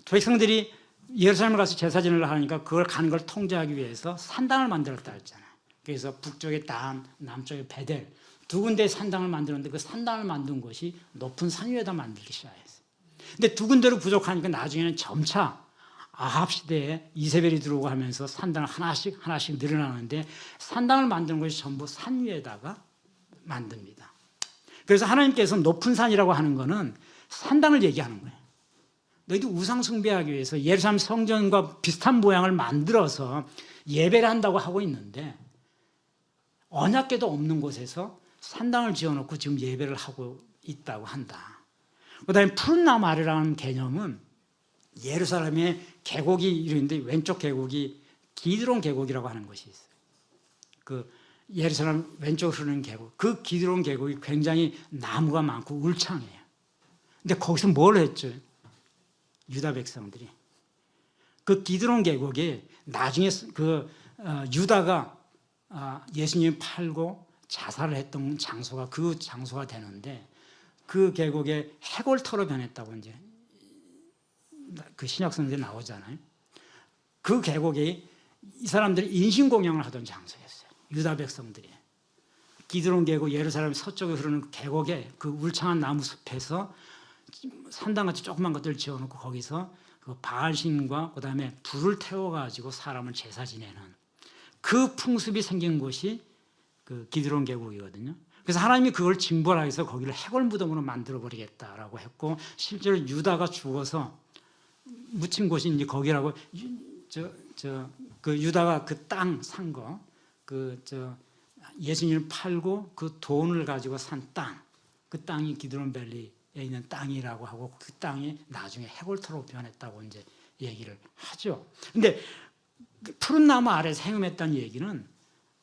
S2: 백성들이 예루살렘을 가서 제사 지내려 하니까 그걸 가는 걸 통제하기 위해서 산당을 만들었다 했잖아요. 그래서 북쪽에 단, 남쪽에 베델 두 군데의 산당을 만들었는데, 그 산당을 만든 곳이 높은 산 위에다 만들기 시작했어요. 근데 두 군데로 부족하니까 나중에는 점차 아합 시대에 이세벨이 들어오고 하면서 산당을 하나씩 늘어나는데, 산당을 만드는 것이 전부 산 위에다가 만듭니다. 그래서 하나님께서 높은 산이라고 하는 것은 산당을 얘기하는 거예요. 너희들 우상 숭배하기 위해서 예루살렘 성전과 비슷한 모양을 만들어서 예배를 한다고 하고 있는데, 언약궤도 없는 곳에서 산당을 지어놓고 지금 예배를 하고 있다고 한다. 그 다음에 푸른 나무 아래라는 개념은 예루살렘의 계곡이 이런데, 왼쪽 계곡이 기드론 계곡이라고 하는 것이 있어요. 그 예루살렘 왼쪽으로 흐르는 계곡, 그 기드론 계곡이 굉장히 나무가 많고 울창해요. 근데 거기서 뭘 했죠? 유다 백성들이 그 기드론 계곡에 나중에 그 유다가 예수님 팔고 자살을 했던 장소가 그 장소가 되는데, 그 계곡에 해골터로 변했다고 이제 그 신약성경에 나오잖아요. 그 계곡이 이 사람들이 인신공양을 하던 장소였어요. 유다 백성들이 기드론 계곡, 예루살렘 서쪽에 흐르는 계곡에 그 울창한 나무 숲에서 산당같이 조그만 것들을 지어놓고 거기서 그 바알신과 그다음에 불을 태워가지고 사람을 제사 지내는 그 풍습이 생긴 곳이 그 기드론 계곡이거든요. 그래서 하나님이 그걸 징벌하기 위해서 거기를 해골 무덤으로 만들어 버리겠다라고 했고, 실제로 유다가 죽어서 묻힌 곳이 이제 거기라고. 그 유다가 그 땅 산 거, 예수님을 팔고 그 돈을 가지고 산 땅, 그 땅이 기드론 밸리에 있는 땅이라고 하고, 그 땅이 나중에 해골터로 변했다고 이제 얘기를 하죠. 근데 푸른 나무 아래에서 행음했다는 얘기는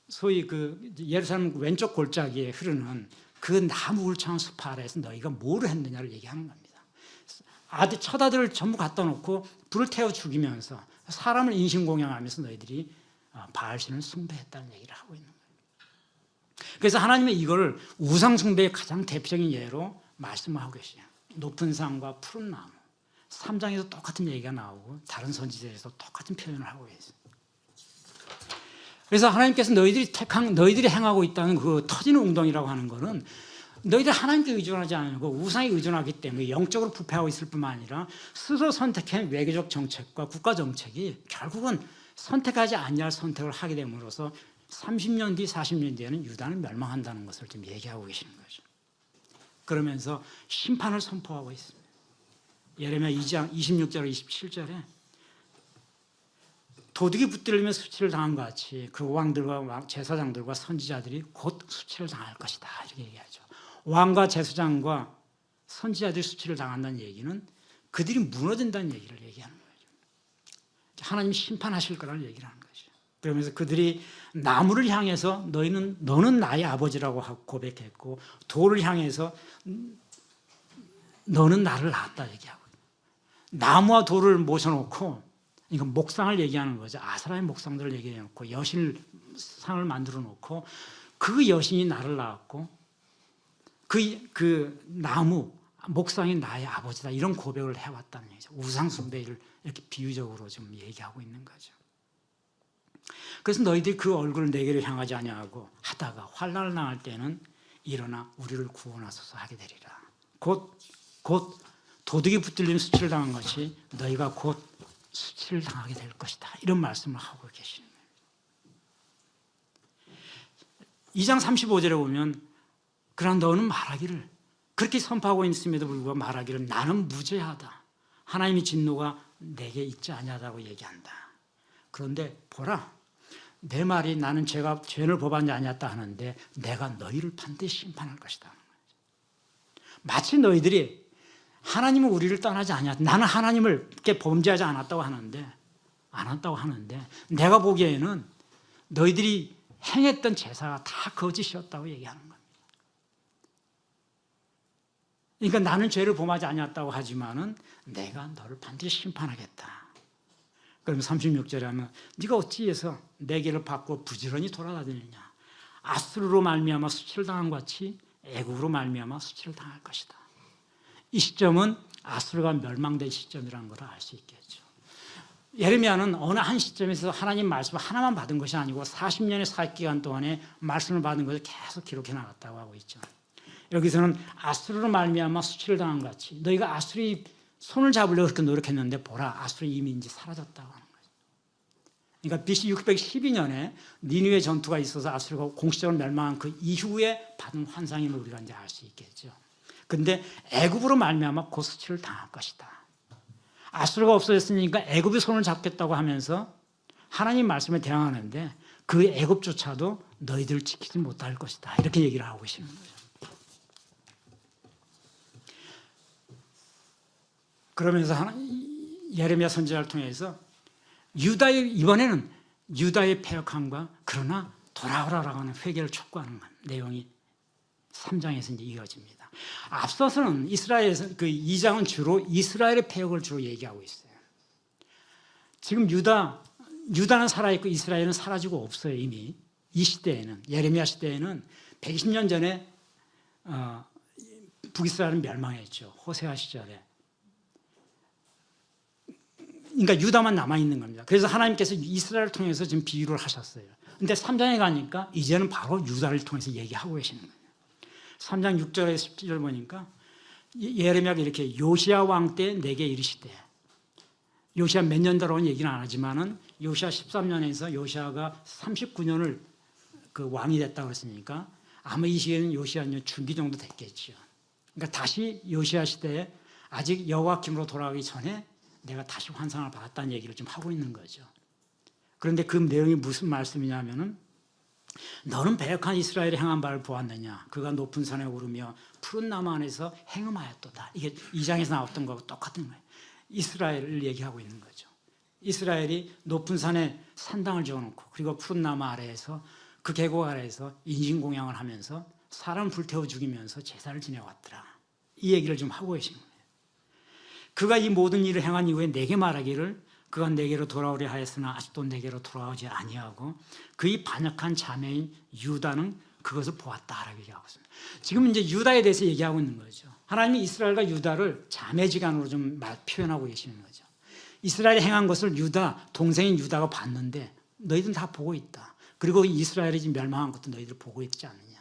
S2: 소위 그 예루살렘 왼쪽 골짜기에 흐르는 그 나무 울창한 숲 아래에서 너희가 뭐를 했느냐를 얘기하는 겁니다. 첫 아들을 전부 갖다 놓고 불을 태워 죽이면서 사람을 인신공양하면서 너희들이 바알신을 숭배했다는 얘기를 하고 있는 거예요. 그래서 하나님은 이걸 우상 숭배의 가장 대표적인 예로 말씀을 하고 계시죠. 높은 산과 푸른 나무. 3장에서 똑같은 얘기가 나오고 다른 선지자에서 똑같은 표현을 하고 계세요. 그래서 하나님께서 너희들이 행하고 있다는 그 터지는 웅덩이라고 하는 것은, 너희들 하나님께 의존하지 않고 우상에 의존하기 때문에 영적으로 부패하고 있을 뿐만 아니라 스스로 선택한 외교적 정책과 국가 정책이 결국은 선택하지 아니할 선택을 하게 됨으로써 30년 뒤, 40년 뒤에는 유다는 멸망한다는 것을 지금 얘기하고 계시는 거죠. 그러면서 심판을 선포하고 있습니다. 예레미야 2장 26절 27절에 도둑이 붙들리면 수치를 당한 것 같이 그 왕들과 제사장들과 선지자들이 곧 수치를 당할 것이다, 이렇게 얘기하죠. 왕과 제사장과 선지자들이 수치를 당한다는 얘기는 그들이 무너진다는 얘기를 얘기하는 거죠. 하나님 심판하실 거라는 얘기를 하는 거죠. 그러면서 그들이 나무를 향해서 너는 나의 아버지라고 고백했고, 돌을 향해서 너는 나를 낳았다 얘기하고, 나무와 돌을 모셔놓고, 이건 목상을 얘기하는 거죠. 아스라의 목상들을 얘기해 놓고 여신상을 만들어 놓고, 그 여신이 나를 낳았고 그 나무 목상이 나의 아버지다, 이런 고백을 해왔다는 얘기죠. 우상 숭배를 이렇게 비유적으로 좀 얘기하고 있는 거죠. 그래서 너희들이 그 얼굴을 내게로 향하지 아니하고 하다가 환난을 당할 때는 일어나 우리를 구원하소서 하게 되리라. 곧 도둑이 붙들린 수치를 당한 것이 너희가 곧 수치를 당하게 될 것이다. 이런 말씀을 하고 계시는 거예요. 2장 35절에 보면 그러나 너는 말하기를, 그렇게 선포하고 있음에도 불구하고 말하기를 나는 무죄하다. 하나님의 진노가 내게 있지 아니하다고 얘기한다. 그런데 보라, 내 말이 나는 죄를 범하지 아니었다 하는데 내가 너희를 반드시 심판할 것이다. 마치 너희들이 하나님은 우리를 떠나지 아니었다. 나는 하나님을 이렇게 범죄하지 않았다고 하는데 내가 보기에는 너희들이 행했던 제사가 다 거짓이었다고 얘기하는 겁니다. 그러니까 나는 죄를 범하지 아니었다고 하지만은 내가 너를 반드시 심판하겠다. 그럼 36절에 하면 네가 어찌해서 내 길을 바꾸어 부지런히 돌아다니느냐. 아수르로 말미암아 수치를 당한 것 같이 애국으로 말미암아 수치를 당할 것이다. 이 시점은 아수르가 멸망된 시점이라는 걸 알 수 있겠죠. 예레미야는 어느 한 시점에서 하나님 말씀을 하나만 받은 것이 아니고 40년의 사역기간 동안에 말씀을 받은 것을 계속 기록해 나갔다고 하고 있죠. 여기서는 아수르로 말미암아 수치를 당한 것 같이 너희가 아수르의 손을 잡으려고 그렇게 노력했는데 보라, 아수르 이미 이제 사라졌다고 하는 거죠. 그러니까 BC 612년에 니느웨 전투가 있어서 아수르가 공식적으로 멸망한 그 이후에 받은 환상임을 우리가 이제 알 수 있겠죠. 근데 애굽으로 말미암아 그 수치를 당할 것이다. 아수르가 없어졌으니까 애굽의 손을 잡겠다고 하면서 하나님 말씀에 대항하는데 그 애굽조차도 너희들을 지키지 못할 것이다. 이렇게 얘기를 하고 계시는 거죠. 그러면서 예레미야 선지자를 통해서 이번에는 유다의 패역함과 그러나 돌아오라라고 하는 회개를 촉구하는 내용이 3장에서 이제 이어집니다. 앞서서는 이스라엘에서 그 2장은 주로 이스라엘의 패역을 주로 얘기하고 있어요. 지금 유다는 살아있고 이스라엘은 사라지고 없어요. 이미 이 시대에는, 예레미야 시대에는 120년 전에 북이스라엘은 멸망했죠. 호세아 시절에. 그러니까 유다만 남아있는 겁니다. 그래서 하나님께서 이스라엘을 통해서 지금 비유를 하셨어요. 근데 3장에 가니까 이제는 바로 유다를 통해서 얘기하고 계시는 거예요. 3장 6절에서 10절 보니까 예레미야가 이렇게 요시야 왕 때 내게 이르시되, 요시야 몇 년 다라고는 얘기는 안 하지만은 요시야 13년에서 요시야가 39년을 그 왕이 됐다고 했으니까 아마 이 시기에는 요시야는 중기 정도 됐겠죠. 그러니까 다시 요시야 시대에 아직 여호와김으로 돌아가기 전에 내가 다시 환상을 받았다는 얘기를 좀 하고 있는 거죠. 그런데 그 내용이 무슨 말씀이냐면은 너는 배역한 이스라엘의 행한 바를 보았느냐. 그가 높은 산에 오르며 푸른 나무 안에서 행음하였도다. 이게 2장에서 나왔던 거하고 똑같은 거예요. 이스라엘을 얘기하고 있는 거죠. 이스라엘이 높은 산에 산당을 지어놓고 그리고 푸른 나무 아래에서 그 계곡 아래에서 인신공양을 하면서 사람 불태워 죽이면서 제사를 지내왔더라. 이 얘기를 좀 하고 계신 거예요. 그가 이 모든 일을 행한 이후에 내게 말하기를 그가 내게로 돌아오려 하였으나 아직도 내게로 돌아오지 아니하고 그의 반역한 자매인 유다는 그것을 보았다라고 얘기하고 있습니다. 지금 이제 유다에 대해서 얘기하고 있는 거죠. 하나님이 이스라엘과 유다를 자매지간으로 좀 표현하고 계시는 거죠. 이스라엘이 행한 것을 동생인 유다가 봤는데 너희들은 다 보고 있다. 그리고 이스라엘이 지금 멸망한 것도 너희들 보고 있지 않느냐.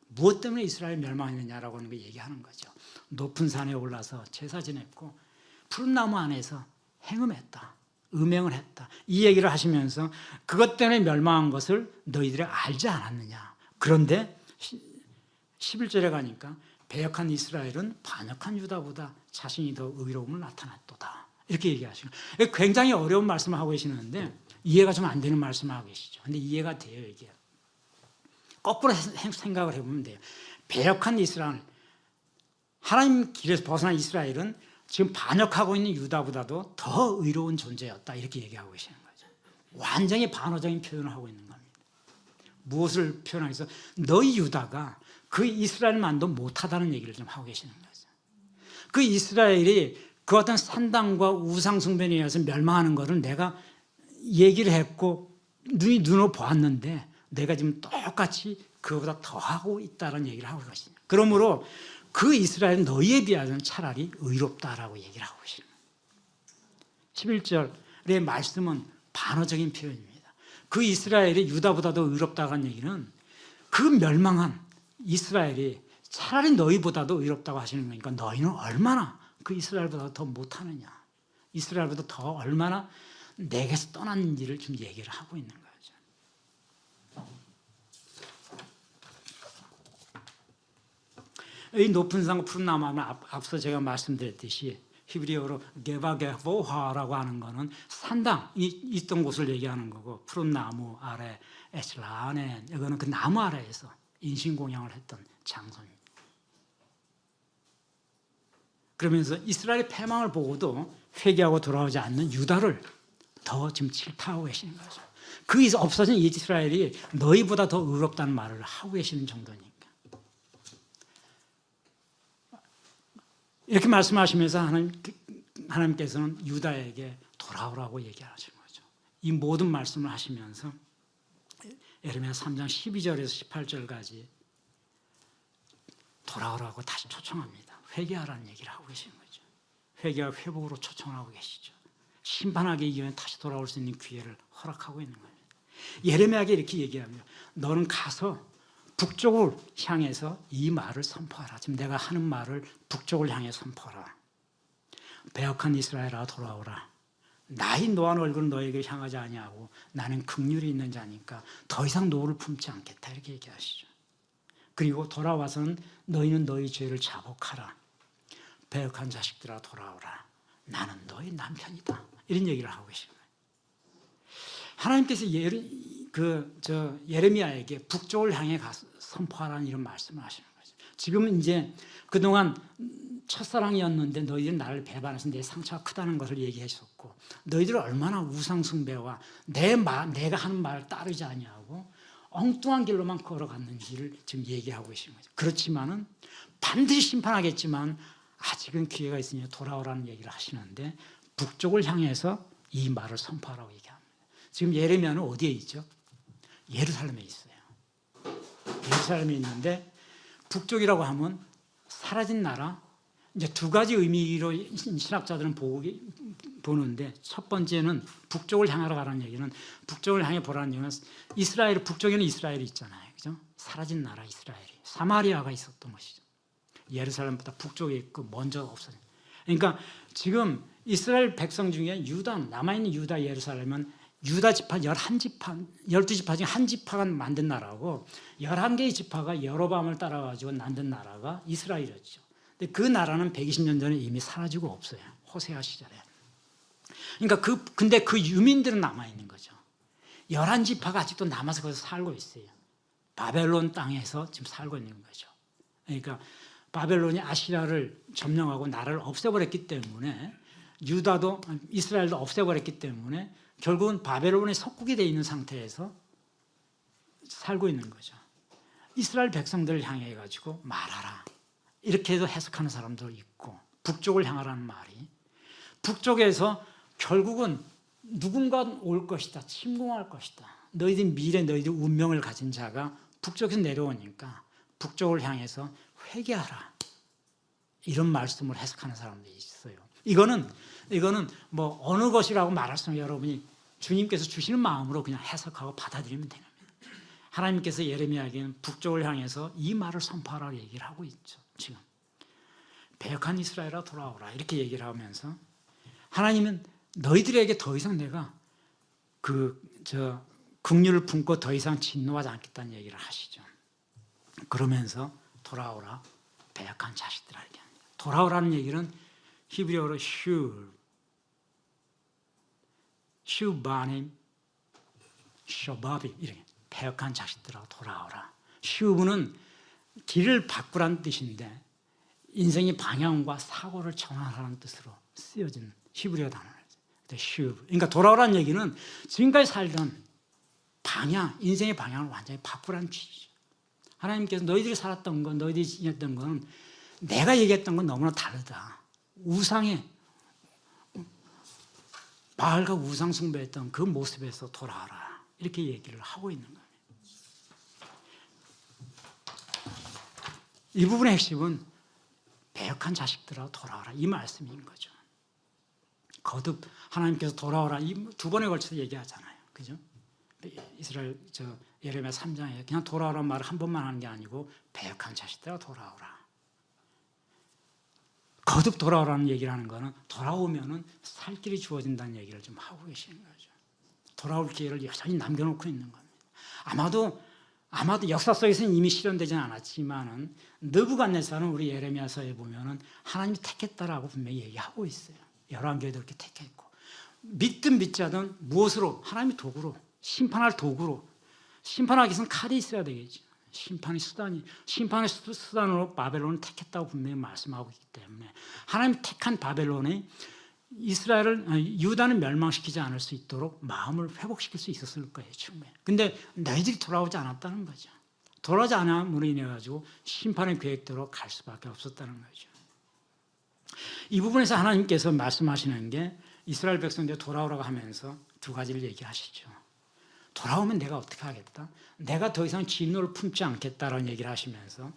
S2: 무엇 때문에 이스라엘이 멸망했느냐라고 하는 걸 얘기하는 거죠. 높은 산에 올라서 제사 지냈고 푸른 나무 안에서 행음했다. 음행을 했다. 이 얘기를 하시면서 그것 때문에 멸망한 것을 너희들이 알지 않았느냐. 그런데 11절에 가니까 배역한 이스라엘은 반역한 유다보다 자신이 더 의로움을 나타냈도다. 이렇게 얘기하시고 굉장히 어려운 말씀을 하고 계시는데 이해가 좀 안 되는 말씀을 하고 계시죠. 근데 이해가 돼요. 이게 거꾸로 생각을 해보면 돼요. 배역한 이스라엘, 하나님 길에서 벗어난 이스라엘은 지금 반역하고 있는 유다보다도 더 의로운 존재였다. 이렇게 얘기하고 계시는 거죠. 완전히 반어적인 표현을 하고 있는 겁니다. 무엇을 표현하겠어? 너희 유다가 그 이스라엘만도 못하다는 얘기를 좀 하고 계시는 거죠. 그 이스라엘이 그 어떤 산당과 우상 숭배에 의해서 멸망하는 것을 내가 얘기를 했고 눈으로 보았는데 내가 지금 똑같이 그거보다 더 하고 있다는 얘기를 하고 계십니다. 그러므로 그 이스라엘은 너희에 비하면 차라리 의롭다라고 얘기를 하고 계십니다. 11절의 말씀은 반어적인 표현입니다. 그 이스라엘이 유다보다도 의롭다는 얘기는 그 멸망한 이스라엘이 차라리 너희보다도 의롭다고 하시는 거니까 너희는 얼마나 그 이스라엘보다 더 못하느냐, 이스라엘보다 더 얼마나 내게서 떠났는지를 좀 얘기를 하고 있는 거죠. 이 높은 산 푸른 나무는 앞서 제가 말씀드렸듯이 히브리어로 게바게보하라고 하는 거는 산당이 있던 곳을 얘기하는 거고, 푸른 나무 아래 에슬라네, 이거는 그 나무 아래에서 인신공양을 했던 장소입니다. 그러면서 이스라엘의 패망을 보고도 회개하고 돌아오지 않는 유다를 더 지금 질타하고 계시는 거죠. 거기서 없어진 이스라엘이 너희보다 더 의롭다는 말을 하고 계시는 정도니까. 이렇게 말씀하시면서 하나님께서는 유다에게 돌아오라고 얘기하시는 거죠. 이 모든 말씀을 하시면서 예레미야 3장 12절에서 18절까지 돌아오라고 다시 초청합니다. 회개하라는 얘기를 하고 계시는 거죠. 회개와 회복으로 초청하고 계시죠. 심판하기 이전에 다시 돌아올 수 있는 기회를 허락하고 있는 거예요. 예레미야에게 이렇게 얘기합니다. 너는 가서 북쪽을 향해서 이 말을 선포하라. 지금 내가 하는 말을 북쪽을 향해 선포하라. 배역한 이스라엘아 돌아오라. 나의 노한 얼굴은 너에게 향하지 아니하고 나는 긍휼이 있는 자니까 더 이상 노를 품지 않겠다, 이렇게 얘기하시죠. 그리고 돌아와서는 너희는 너희 죄를 자복하라. 배역한 자식들아 돌아오라. 나는 너희 남편이다, 이런 얘기를 하고 계신 거예요. 하나님께서 예레미야에게 북쪽을 향해 가서 선포하라는 이런 말씀을 하시는 거죠. 지금은 이제 그동안 첫사랑이었는데 너희들은 나를 배반해서 내 상처가 크다는 것을 얘기하셨고, 너희들은 얼마나 우상숭배와 내가 하는 말을 따르지 아니하고 엉뚱한 길로만 걸어갔는지를 지금 얘기하고 계시는 거죠. 그렇지만은 반드시 심판하겠지만 아직은 기회가 있으니 돌아오라는 얘기를 하시는데, 북쪽을 향해서 이 말을 선포하라고 얘기합니다. 지금 예레미야는 어디에 있죠? 예루살렘에 있어요. 예루살렘에 있는데, 북쪽이라고 하면 사라진 나라, 이제 두 가지 의미로 신학자들은 보는데, 첫 번째는 북쪽을 향하러 가라는 얘기는, 북쪽을 향해 보라는 얘기는 이스라엘, 북쪽에는 이스라엘이 있잖아요. 그죠? 사라진 나라 이스라엘이, 사마리아가 있었던 것이죠. 예루살렘보다 북쪽에 있고 먼저 없어진. 그러니까 지금 이스라엘 백성 중에 유다, 남아있는 유다 예루살렘은 유다 지파 11지파, 12지파 중에 한 지파가 만든 나라고 11개의 지파가 여로보암을 따라가지고 만든 나라가 이스라엘이었죠. 근데 그 나라는 120년 전에 이미 사라지고 없어요. 호세아 시절에. 그러니까 근데 그 유민들은 남아있는 거죠. 11지파가 아직도 남아서 거기서 살고 있어요. 바벨론 땅에서 지금 살고 있는 거죠. 그러니까 바벨론이 아시라를 점령하고 나라를 없애버렸기 때문에, 유다도 이스라엘도 없애버렸기 때문에 결국은 바벨론의 속국이 되어 있는 상태에서 살고 있는 거죠. 이스라엘 백성들을 향해 가지고 말하라, 이렇게 해서 해석하는 사람도 있고, 북쪽을 향하라는 말이, 북쪽에서 결국은 누군가 올 것이다, 침공할 것이다, 너희들 미래, 너희들 운명을 가진 자가 북쪽에서 내려오니까 북쪽을 향해서 회개하라, 이런 말씀을 해석하는 사람들이 있어요. 이거는 뭐 어느 것이라고 말할 수 없는, 여러분이 주님께서 주시는 마음으로 그냥 해석하고 받아들이면 되는 거예요. 하나님께서 예레미야에게는 북쪽을 향해서 이 말을 선포하라고 얘기를 하고 있죠. 지금 배역한 이스라엘아 돌아오라, 이렇게 얘기를 하면서 하나님은 너희들에게 더 이상 내가 긍휼을 품고 더 이상 진노하지 않겠다는 얘기를 하시죠. 그러면서 돌아오라, 배역한 자식들아, 이렇게 합니다. 돌아오라는 얘기는 히브리어로 슈바님, 셔바비, 이렇게 배역한 자식들아 돌아오라. 슈브는 길을 바꾸라는 뜻인데, 인생의 방향과 사고를 전환하라는 뜻으로 쓰여진 히브리어 단어예요. 슈브. 그러니까 돌아오라는 얘기는 지금까지 살던 방향, 인생의 방향을 완전히 바꾸라는 취지죠. 하나님께서 너희들이 살았던 건, 너희들이 지냈던 건 내가 얘기했던 건 너무나 다르다. 우상의 바알과 우상 숭배했던 그 모습에서 돌아와라, 이렇게 얘기를 하고 있는 거예요. 이 부분의 핵심은 배역한 자식들아 돌아와라, 이 말씀인 거죠. 거듭 하나님께서 돌아오라, 이 두 번에 걸쳐서 얘기하잖아요. 그죠? 이스라엘 예레미야 3장에 그냥 돌아오라는 말을 한 번만 하는 게 아니고 배역한 자식들아 돌아오라. 거듭 돌아오라는 얘기를 하는 거는 돌아오면은 살 길이 주어진다는 얘기를 좀 하고 계시는 거죠. 돌아올 기회를 여전히 남겨놓고 있는 겁니다. 아마도 역사 속에서는 이미 실현되지는 않았지만은 느부갓네살은 우리 예레미야서에 보면은 하나님이 택했다라고 분명히 얘기하고 있어요. 열왕기에도 그렇게 택했고 믿든 믿지 않든 무엇으로 하나님이 도구로 심판할 도구로 심판하기 위해서는 칼이 있어야 되겠죠. 심판의 수단으로 바벨론을 택했다고 분명히 말씀하고 있기 때문에 하나님 택한 바벨론이 유다는 멸망시키지 않을 수 있도록 마음을 회복시킬 수 있었을 거예요. 충분히. 근데 너희들이 돌아오지 않았다는 거죠. 돌아오지 않음으로 인해 가지고 심판의 계획대로 갈 수밖에 없었다는 거죠. 이 부분에서 하나님께서 말씀하시는 게 이스라엘 백성들 돌아오라고 하면서 두 가지를 얘기하시죠. 돌아오면 내가 어떻게 하겠다? 내가 더 이상 진노를 품지 않겠다라는 얘기를 하시면서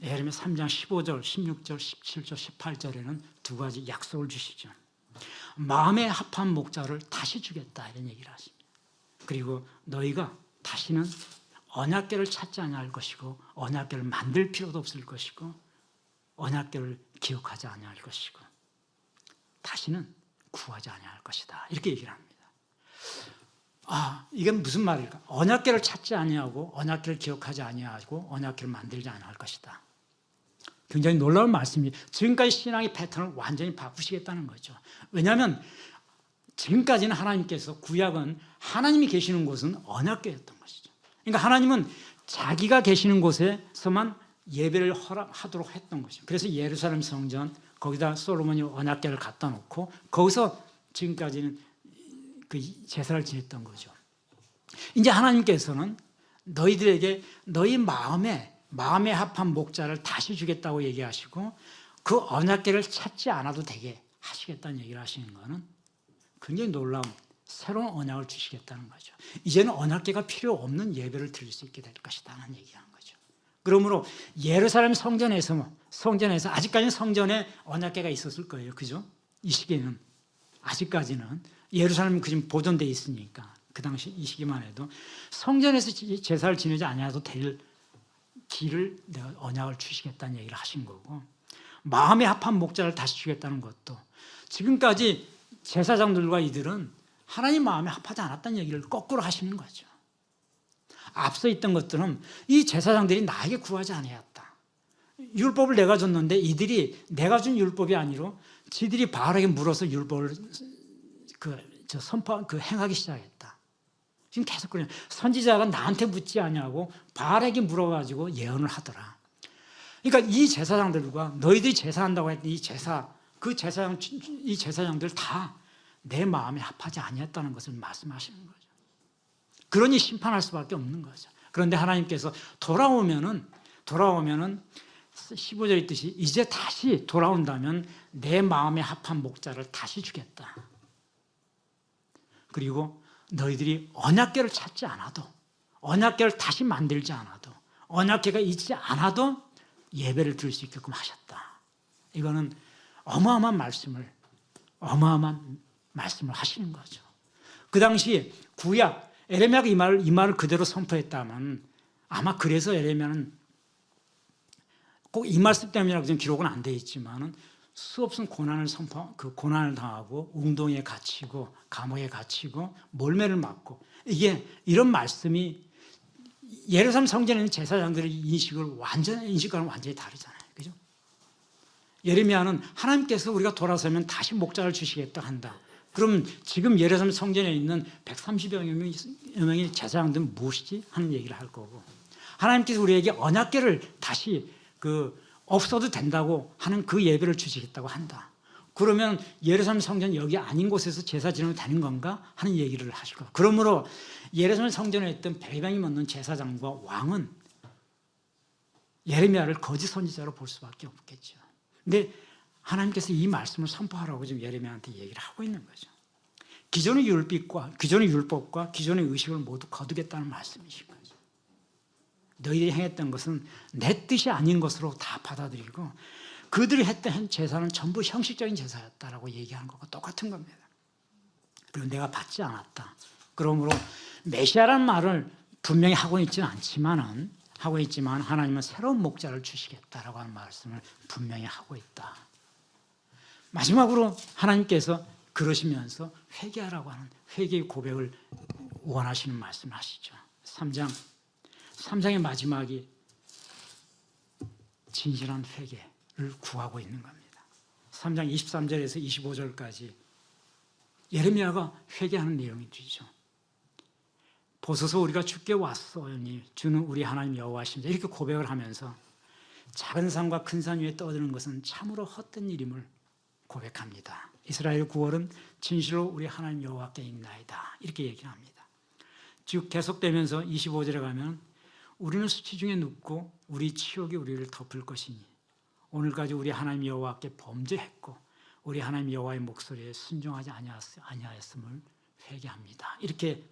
S2: 예레미야 3장 15절, 16절, 17절, 18절에는 두 가지 약속을 주시죠. 마음에 합한 목자를 다시 주겠다 이런 얘기를 하십니다. 그리고 너희가 다시는 언약궤를 찾지 아니할 것이고 언약궤를 만들 필요도 없을 것이고 언약궤를 기억하지 아니할 것이고 다시는 구하지 아니할 것이다 이렇게 얘기를 합니다. 이게 무슨 말일까? 언약궤를 찾지 아니하고 언약궤를 기억하지 아니하고 언약궤를 만들지 아니할 것이다. 굉장히 놀라운 말씀이 지금까지 신앙의 패턴을 완전히 바꾸시겠다는 거죠. 왜냐하면 지금까지는 하나님께서 구약은 하나님이 계시는 곳은 언약궤였던 것이죠. 그러니까 하나님은 자기가 계시는 곳에서만 예배를 허락하도록 했던 것이죠. 그래서 예루살렘 성전 거기다 솔로몬이 언약궤를 갖다 놓고 거기서 지금까지는 그 제사를 지냈던 거죠. 이제 하나님께서는 너희들에게 너희 마음에 합한 목자를 다시 주겠다고 얘기하시고 그 언약궤를 찾지 않아도 되게 하시겠다는 얘기를 하시는 거는 굉장히 놀라운 새로운 언약을 주시겠다는 거죠. 이제는 언약궤가 필요 없는 예배를 드릴 수 있게 될 것이다라는 얘기하는 거죠. 그러므로 예루살렘 성전에서 아직까지는 성전에 언약궤가 있었을 거예요. 그죠? 이 시기에는 아직까지는 예루살렘은 지금 보존돼 있으니까 그 당시 이 시기만 해도 성전에서 제사를 지내지 아니하도 될 길을 내가 언약을 주시겠다는 얘기를 하신 거고 마음에 합한 목자를 다시 주겠다는 것도 지금까지 제사장들과 이들은 하나님 마음에 합하지 않았다는 얘기를 거꾸로 하시는 거죠. 앞서 있던 것들은 이 제사장들이 나에게 구하지 아니하였다. 율법을 내가 줬는데 이들이 내가 준 율법이 아니로 지들이 바알에게 물어서 율법을 행하기 시작했다. 지금 계속 그래요. 선지자가 나한테 묻지 아니하고 바알에게 물어가지고 예언을 하더라. 그러니까 이 제사장들과 너희들이 제사한다고 했던 이 제사장들 다 내 마음에 합하지 아니했다는 것을 말씀하시는 거죠. 그러니 심판할 수밖에 없는 거죠. 그런데 하나님께서 돌아오면은 15절에 있듯이 이제 다시 돌아온다면 내 마음에 합한 목자를 다시 주겠다. 그리고 너희들이 언약궤를 찾지 않아도 언약궤를 다시 만들지 않아도 언약궤가 있지 않아도 예배를 드릴 수 있게끔 하셨다. 이거는 어마어마한 말씀을 하시는 거죠. 그 당시 구약 에레미야가 이 말을 그대로 선포했다면 아마 그래서 에레미야는 꼭 이 말씀 때문이라고 지금 기록은 안 돼 있지만은 수없은 고난을 당하고 웅동에 갇히고 감옥에 갇히고 몰매를 맞고 이런 말씀이 예루살렘 성전에 있는 제사장들의 인식과는 완전히 다르잖아요. 그죠? 예레미야는 하나님께서 우리가 돌아서면 다시 목자를 주시겠다 한다. 그럼 지금 예루살렘 성전에 있는 130여 명의 제사장들은 무엇이지? 하는 얘기를 할 거고 하나님께서 우리에게 언약궤를 다시 없어도 된다고 하는 그 예배를 주시겠다고 한다. 그러면 예루살렘 성전 여기 아닌 곳에서 제사 지내면 되는 건가? 하는 얘기를 하실 거예요. 그러므로 예루살렘 성전에 있던 백병이 묻는 제사장과 왕은 예레미야를 거짓 선지자로 볼 수밖에 없겠죠. 근데 하나님께서 이 말씀을 선포하라고 지금 예레미야한테 얘기를 하고 있는 거죠. 기존의 율법과 기존의 의식을 모두 거두겠다는 말씀이신 거죠. 너희들이 행했던 것은 내 뜻이 아닌 것으로 다 받아들이고 그들이 했던 제사는 전부 형식적인 제사였다라고 얘기하는 것과 똑같은 겁니다. 그리고 내가 받지 않았다. 그러므로 메시아라는 말을 분명히 하고 있지는 않지만은 하나님은 새로운 목자를 주시겠다라고 하는 말씀을 분명히 하고 있다. 마지막으로 하나님께서 그러시면서 회개하라고 하는 회개의 고백을 원하시는 말씀을 하시죠. 3장의 마지막이 진실한 회개를 구하고 있는 겁니다. 3장 23절에서 25절까지 예레미야가 회개하는 내용이 되죠. 보소서 우리가 주께 왔사오니 주는 우리 하나님 여호와십니다. 이렇게 고백을 하면서 작은 산과 큰 산 위에 떠드는 것은 참으로 헛된 일임을 고백합니다. 이스라엘 구원은 진실로 우리 하나님 여호와께 있나이다. 이렇게 얘기를 합니다. 쭉 계속되면서 25절에 가면 우리는 수치 중에 눕고 우리 치욕이 우리를 덮을 것이니 오늘까지 우리 하나님 여호와께 범죄했고 우리 하나님 여호와의 목소리에 순종하지 아니하였음을 회개합니다. 이렇게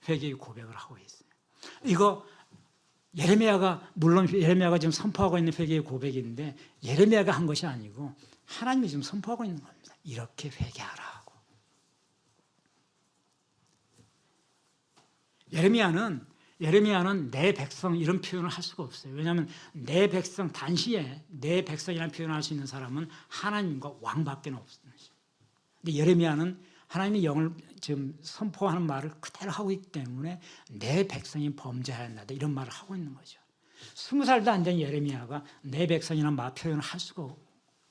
S2: 회개의 고백을 하고 있어요. 이거 물론 예레미야가 지금 선포하고 있는 회개의 고백인데 예레미야가 한 것이 아니고 하나님이 지금 선포하고 있는 겁니다. 이렇게 회개하라 하고. 예레미야는 내 백성 이런 표현을 할 수가 없어요. 왜냐하면 내 백성 단시에 내 백성이라는 표현을 할 수 있는 사람은 하나님과 왕밖에 없습니다. 근데 예레미야는 하나님의 영을 지금 선포하는 말을 그대로 하고 있기 때문에 내 백성이 범죄하였나이다 이런 말을 하고 있는 거죠. 20살도 안 된 예레미야가 내 백성이라는 말 표현을 할 수가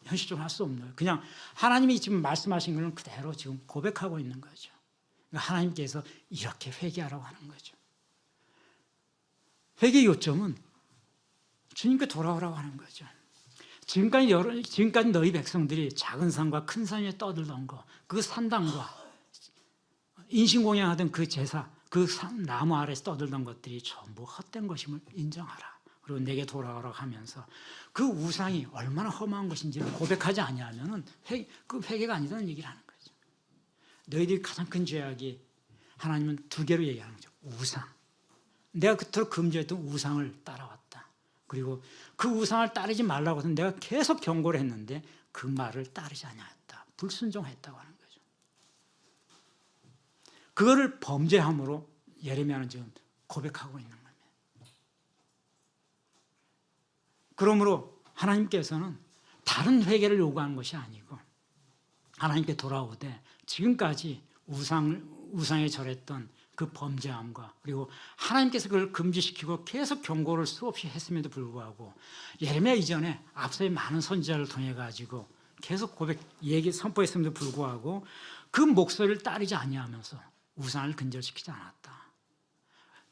S2: 현실적으로 할 수 없는 거예요. 그냥 하나님이 지금 말씀하신 것은 그대로 지금 고백하고 있는 거죠. 그러니까 하나님께서 이렇게 회개하라고 하는 거죠. 회개의 요점은 주님께 돌아오라고 하는 거죠. 지금까지 너희 백성들이 작은 산과 큰 산 위에 떠들던 거, 그 산당과 인신공양하던 그 제사, 그 나무 아래에서 떠들던 것들이 전부 헛된 것임을 인정하라. 그리고 내게 돌아오라고 하면서 그 우상이 얼마나 험한 것인지를 고백하지 아니하면 그 회개가 아니라는 얘기를 하는 거죠. 너희들이 가장 큰 죄악이 하나님은 두 개로 얘기하는 거죠. 우상. 내가 그토록 금지했던 우상을 따라왔다. 그리고 그 우상을 따르지 말라고 해서 내가 계속 경고를 했는데 그 말을 따르지 아니하였다. 불순종했다고 하는 거죠. 그거를 범죄함으로 예레미야는 지금 고백하고 있는 겁니다. 그러므로 하나님께서는 다른 회개를 요구하는 것이 아니고 하나님께 돌아오되 지금까지 우상에 절했던 그 범죄함과 그리고 하나님께서 그걸 금지시키고 계속 경고를 수없이 했음에도 불구하고 예레미야 이전에 앞서의 많은 선지자를 통해 가지고 계속 선포했음에도 불구하고 그 목소리를 따르지 아니하면서 우상을 근절시키지 않았다.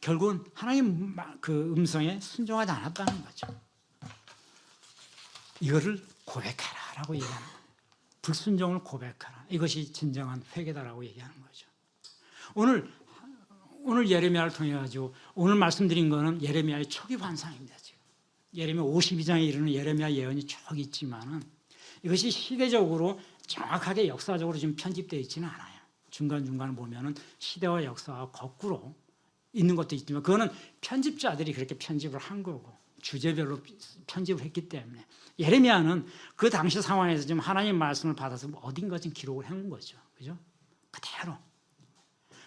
S2: 결국은 하나님 그 음성에 순종하지 않았다는 거죠. 이거를 고백하라라고 얘기하는 거예요. 불순종을 고백하라. 이것이 진정한 회개다라고 얘기하는 거죠. 오늘 예레미야를 통해 가지고 오늘 말씀드린 거는 예레미야의 초기 환상입니다. 지금 예레미야 52장에 이르는 예레미야 예언이 쭉 있지만은 이것이 시대적으로 정확하게 역사적으로 지금 편집되어 있지는 않아요. 중간중간 보면은 시대와 역사가 거꾸로 있는 것도 있지만 그거는 편집자들이 그렇게 편집을 한 거고 주제별로 편집을 했기 때문에 예레미야는 그 당시 상황에서 지금 하나님 말씀을 받아서 어딘가 지금 기록을 해놓은 거죠. 그죠? 그대로.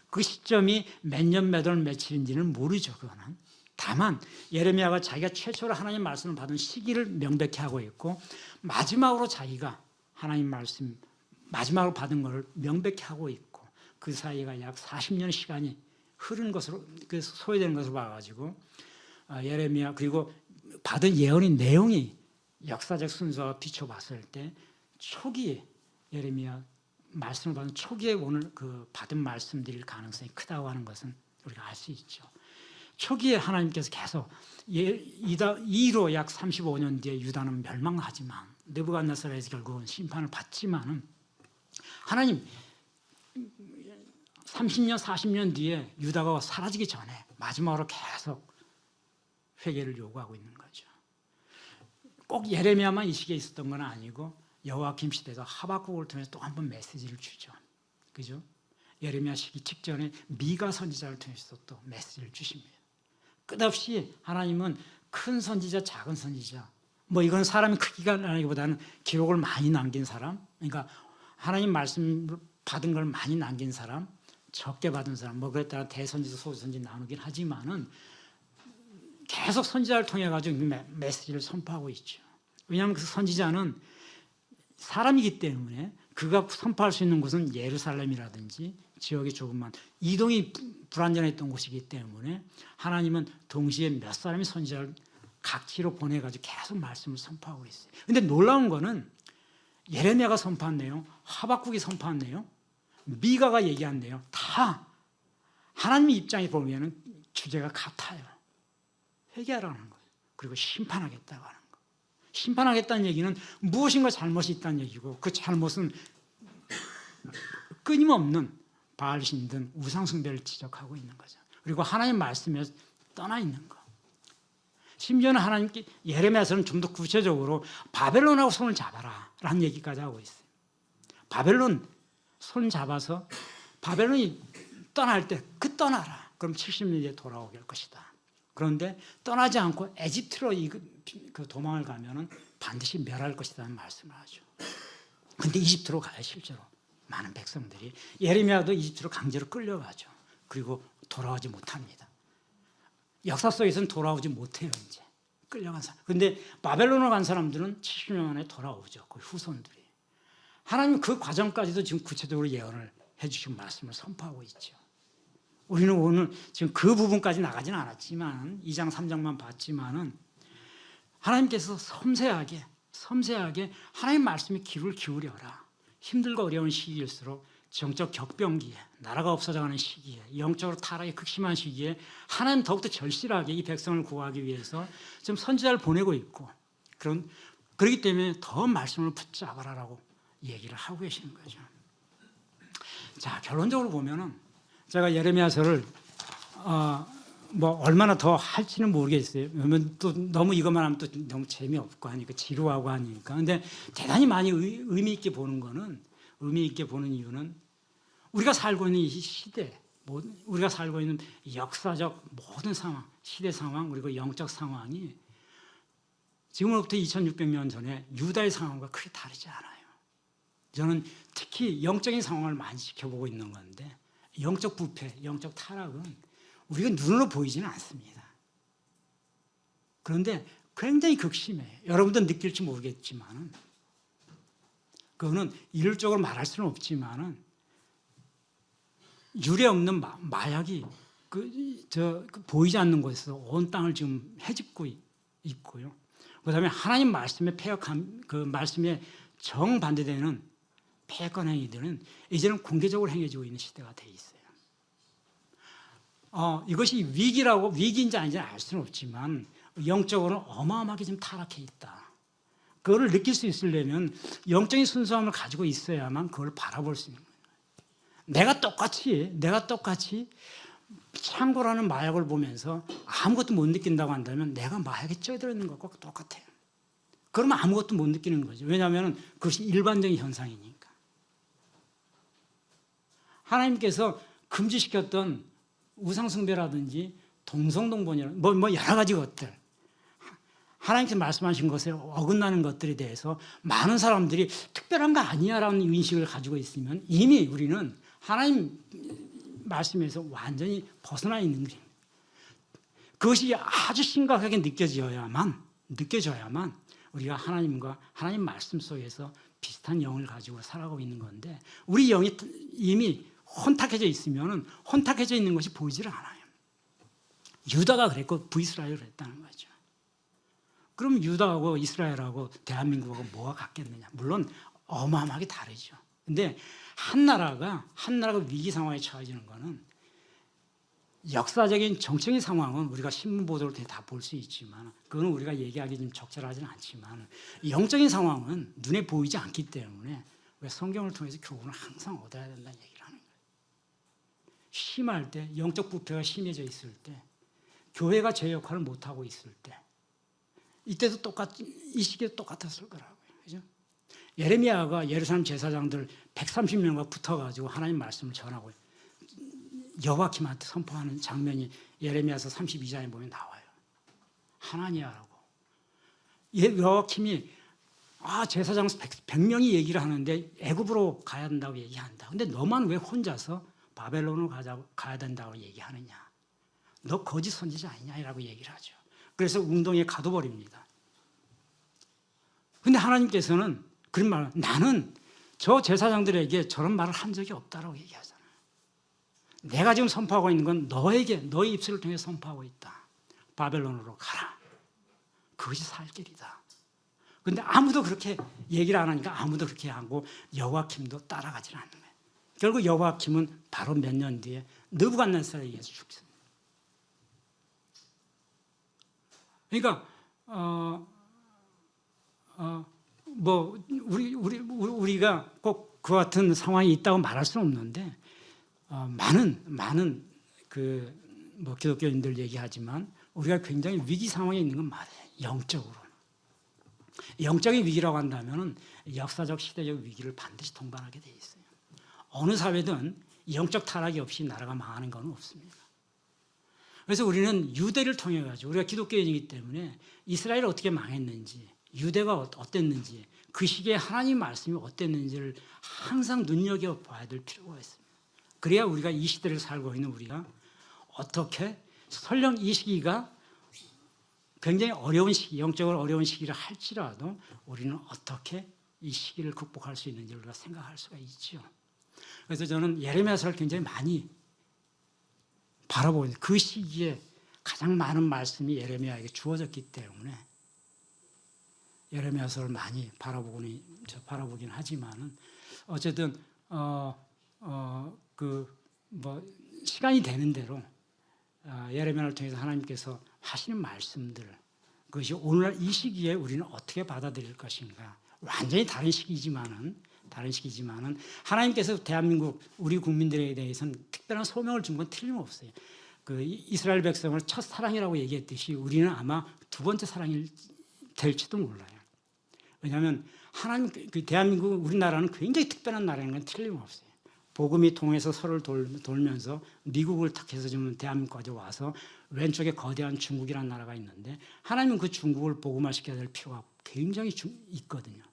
S2: 그 시점이 몇 년, 몇 월, 며칠인지는 모르죠. 그거는. 다만 예레미야가 자기가 최초로 하나님 말씀을 받은 시기를 명백히 하고 있고 마지막으로 자기가 하나님 말씀 마지막으로 받은 것을 명백히 하고 있고 그 사이가 약 40년 시간이 흐른 것으로 소요되는 것을 봐가지고 예레미야 그리고 받은 예언의 내용이 역사적 순서와 비춰봤을 때 초기에 예레미야 말씀을 받은 초기에 오늘 그 받은 말씀드릴 가능성이 크다고 하는 것은 우리가 알 수 있죠. 초기에 하나님께서 계속 이로 약 35년 뒤에 유다는 멸망하지만 느부갓네살에서 결국은 심판을 받지만은 하나님 30년 40년 뒤에 유다가 사라지기 전에 마지막으로 계속 회개를 요구하고 있는 거죠. 꼭 예레미야만 이 시기에 있었던 건 아니고 여호와김 시대에서 하박국을 통해서 또 한 번 메시지를 주죠. 그죠? 예레미야 시기 직전에 미가 선지자를 통해서 또 메시지를 주십니다. 끝없이 하나님은 큰 선지자, 작은 선지자, 뭐 이건 사람이 크기가 아니기보다는 기록을 많이 남긴 사람, 그러니까 하나님 말씀 받은 걸 많이 남긴 사람, 적게 받은 사람, 뭐 그랬다가 대선지자, 소선지 나누긴 하지만은 계속 선지자를 통해 가지고 메시지를 선포하고 있죠. 왜냐하면 그 선지자는 사람이기 때문에 그가 선포할 수 있는 곳은 예루살렘이라든지 지역이 조금만 이동이 불안전했던 곳이기 때문에 하나님은 동시에 몇 사람의 선지자를 각지로 보내가지고 계속 말씀을 선포하고 있어요. 근데 놀라운 거는 예레미야가 선포한 내용, 하박국이 선포한 내용, 미가가 얘기한 내용 다 하나님의 입장에 보면 주제가 같아요. 회개하라는 거예요. 그리고 심판하겠다고 하는 거예요. 심판하겠다는 얘기는 무엇인가 잘못이 있다는 얘기고 그 잘못은 끊임없는 바알신든 우상숭배를 지적하고 있는 거죠. 그리고 하나님 말씀에서 떠나 있는 거. 심지어는 하나님께 예레미야서는 좀 더 구체적으로 바벨론하고 손을 잡아라 라는 얘기까지 하고 있어요. 바벨론 손 잡아서 바벨론이 떠날 때 그 떠나라. 그럼 70년 뒤에 돌아오게 할 것이다. 그런데 떠나지 않고 에집트로 그 도망을 가면은 반드시 멸할 것이라는 말씀을 하죠. 근데 이집트로 가요, 실제로. 많은 백성들이. 예레미야도 이집트로 강제로 끌려가죠. 그리고 돌아오지 못합니다. 역사 속에서는 돌아오지 못해요, 이제. 끌려간 사람. 근데 바벨론으로 간 사람들은 70년 만에 돌아오죠. 그 후손들이. 하나님 그 과정까지도 지금 구체적으로 예언을 해주시고 말씀을 선포하고 있죠. 우리는 오늘 지금 그 부분까지 나가지는 않았지만 2장 3장만 봤지만은 하나님께서 섬세하게 하나님 말씀에 귀를 기울여라. 힘들고 어려운 시기일수록 정적 격변기에 나라가 없어져가는 시기에 영적으로 타락이 극심한 시기에 하나님 더욱더 절실하게 이 백성을 구하기 위해서 지금 선지자를 보내고 있고 그렇기 때문에 더 말씀을 붙잡아라라고 얘기를 하고 계시는 거죠. 자, 결론적으로 보면은 제가 예레미야서를 뭐 얼마나 더 할지는 모르겠어요. 왜냐면 또 너무 이것만 하면 또 너무 재미없고 하니까 지루하고 하니까. 근데 대단히 많이 의미 있게 보는 거는 의미 있게 보는 이유는 우리가 살고 있는 이 시대, 우리가 살고 있는 역사적 모든 상황, 시대 상황 그리고 영적 상황이 지금으로부터 2600년 전에 유다의 상황과 크게 다르지 않아요. 저는 특히 영적인 상황을 많이 지켜보고 있는 건데 영적 부패, 영적 타락은 우리가 눈으로 보이지는 않습니다. 그런데 굉장히 극심해요. 여러분도 느낄지 모르겠지만 그거는 일률적으로 말할 수는 없지만 유례 없는 마약이 보이지 않는 곳에서 온 땅을 지금 헤집고 있고요. 그다음에 하나님 말씀에 폐역한 그 말씀에 정반대되는 패권 행위들은 이제는 공개적으로 행해지고 있는 시대가 돼 있어요. 이것이 위기인지 아닌지 알 수는 없지만 영적으로 어마어마하게 지금 타락해 있다. 그거를 느낄 수 있으려면 영적인 순수함을 가지고 있어야만 그걸 바라볼 수 있는 거예요. 내가 똑같이 창고라는 마약을 보면서 아무것도 못 느낀다고 한다면 내가 마약에 쪄들어 있는 것과 똑같아요. 그러면 아무것도 못 느끼는 거죠. 왜냐하면 그것이 일반적인 현상이니까. 하나님께서 금지시켰던 우상숭배라든지 동성동본이라든지 뭐 여러 가지 것들 하나님께서 말씀하신 것에 어긋나는 것들에 대해서 많은 사람들이 특별한 거 아니야라는 인식을 가지고 있으면 이미 우리는 하나님 말씀에서 완전히 벗어나 있는 것입니다. 그것이 아주 심각하게 느껴져야만 우리가 하나님과 하나님 말씀 속에서 비슷한 영을 가지고 살아가고 있는 건데 우리 영이 이미 혼탁해져 있으면 혼탁해져 있는 것이 보이지를 않아요. 유다가 그랬고 부이스라엘이 그랬다는 거죠. 그럼 유다하고 이스라엘하고 대한민국하고 뭐가 같겠느냐? 물론 어마어마하게 다르죠. 근데 한 나라가 위기 상황에 처해지는 거는 역사적인 정치적인 상황은 우리가 신문 보도를 다 볼 수 있지만 그건 우리가 얘기하기 좀 적절하지는 않지만 영적인 상황은 눈에 보이지 않기 때문에 왜 성경을 통해서 교훈을 항상 얻어야 된다는 얘기를 하는 거예요. 심할 때 영적 부패가 심해져 있을 때 교회가 제 역할을 못하고 있을 때 이때도 이 시기에도 똑같았을 거라고요. 그죠? 예레미야가 예루살렘 제사장들 130명과 붙어가지고 하나님 말씀을 전하고 여호와킴한테 선포하는 장면이 예레미야서 32장에 보면 나와요. 하나니아라고. 여호와킴이 제사장 100명이 얘기를 하는데 애굽으로 가야 한다고 얘기한다. 근데 너만 왜 혼자서 바벨론으로 가야 된다고 얘기하느냐? 너 거짓 선지자 아니냐라고 얘기를 하죠. 그래서 웅덩이에 가둬버립니다. 근데 하나님께서는 그런 말, 나는 저 제사장들에게 저런 말을 한 적이 없다라고 얘기하잖아요. 내가 지금 선포하고 있는 건 너에게, 너의 입술을 통해 선포하고 있다. 바벨론으로 가라. 그것이 살 길이다. 근데 아무도 그렇게 얘기를 안 하니까 아무도 그렇게 하고 여호야김도 따라가지 않는 거예요. 결국 여호야김은 바로 몇 년 뒤에 느부갓네살에 의해서 죽습니다. 그러니까 뭐 우리가 꼭 그 같은 상황이 있다고 말할 수는 없는데 많은 그 뭐 기독교인들 얘기하지만 우리가 굉장히 위기 상황에 있는 건 맞아요. 영적으로. 영적인 위기라고 한다면은 역사적 시대적 위기를 반드시 동반하게 돼 있어요. 어느 사회든 영적 타락이 없이 나라가 망하는 건 없습니다. 그래서 우리는 유대를 통해 가지고 우리가 기독교인이기 때문에 이스라엘이 어떻게 망했는지, 유대가 어땠는지, 그 시기에 하나님 말씀이 어땠는지를 항상 눈여겨봐야 될 필요가 있습니다. 그래야 우리가 이 시대를 살고 있는 우리가 어떻게 설령 이 시기가 굉장히 어려운 시기, 영적으로 어려운 시기를 할지라도 우리는 어떻게 이 시기를 극복할 수 있는지 우리가 생각할 수가 있죠. 그래서 저는 예레미야서를 굉장히 많이 바라보고 있는 그 시기에 가장 많은 말씀이 예레미야에게 주어졌기 때문에 예레미야서를 많이 바라보긴 하지만은 어쨌든 시간이 되는 대로 예레미야를 통해서 하나님께서 하시는 말씀들, 그것이 오늘날 이 시기에 우리는 어떻게 받아들일 것인가. 완전히 다른 시기지만은 하나님께서 대한민국 우리 국민들에 대해서는 특별한 소명을 준 건 틀림없어요. 그 이스라엘 백성을 첫 사랑이라고 얘기했듯이 우리는 아마 두 번째 사랑이 될지도 몰라요. 왜냐하면 하나님, 그 대한민국 우리나라는 굉장히 특별한 나라인 건 틀림없어요. 복음이 통해서 서로를 돌면서 미국을 탁해서 지금 대한민국까지 와서 왼쪽에 거대한 중국이라는 나라가 있는데 하나님은 그 중국을 복음화시켜야 될 필요가 굉장히 있거든요.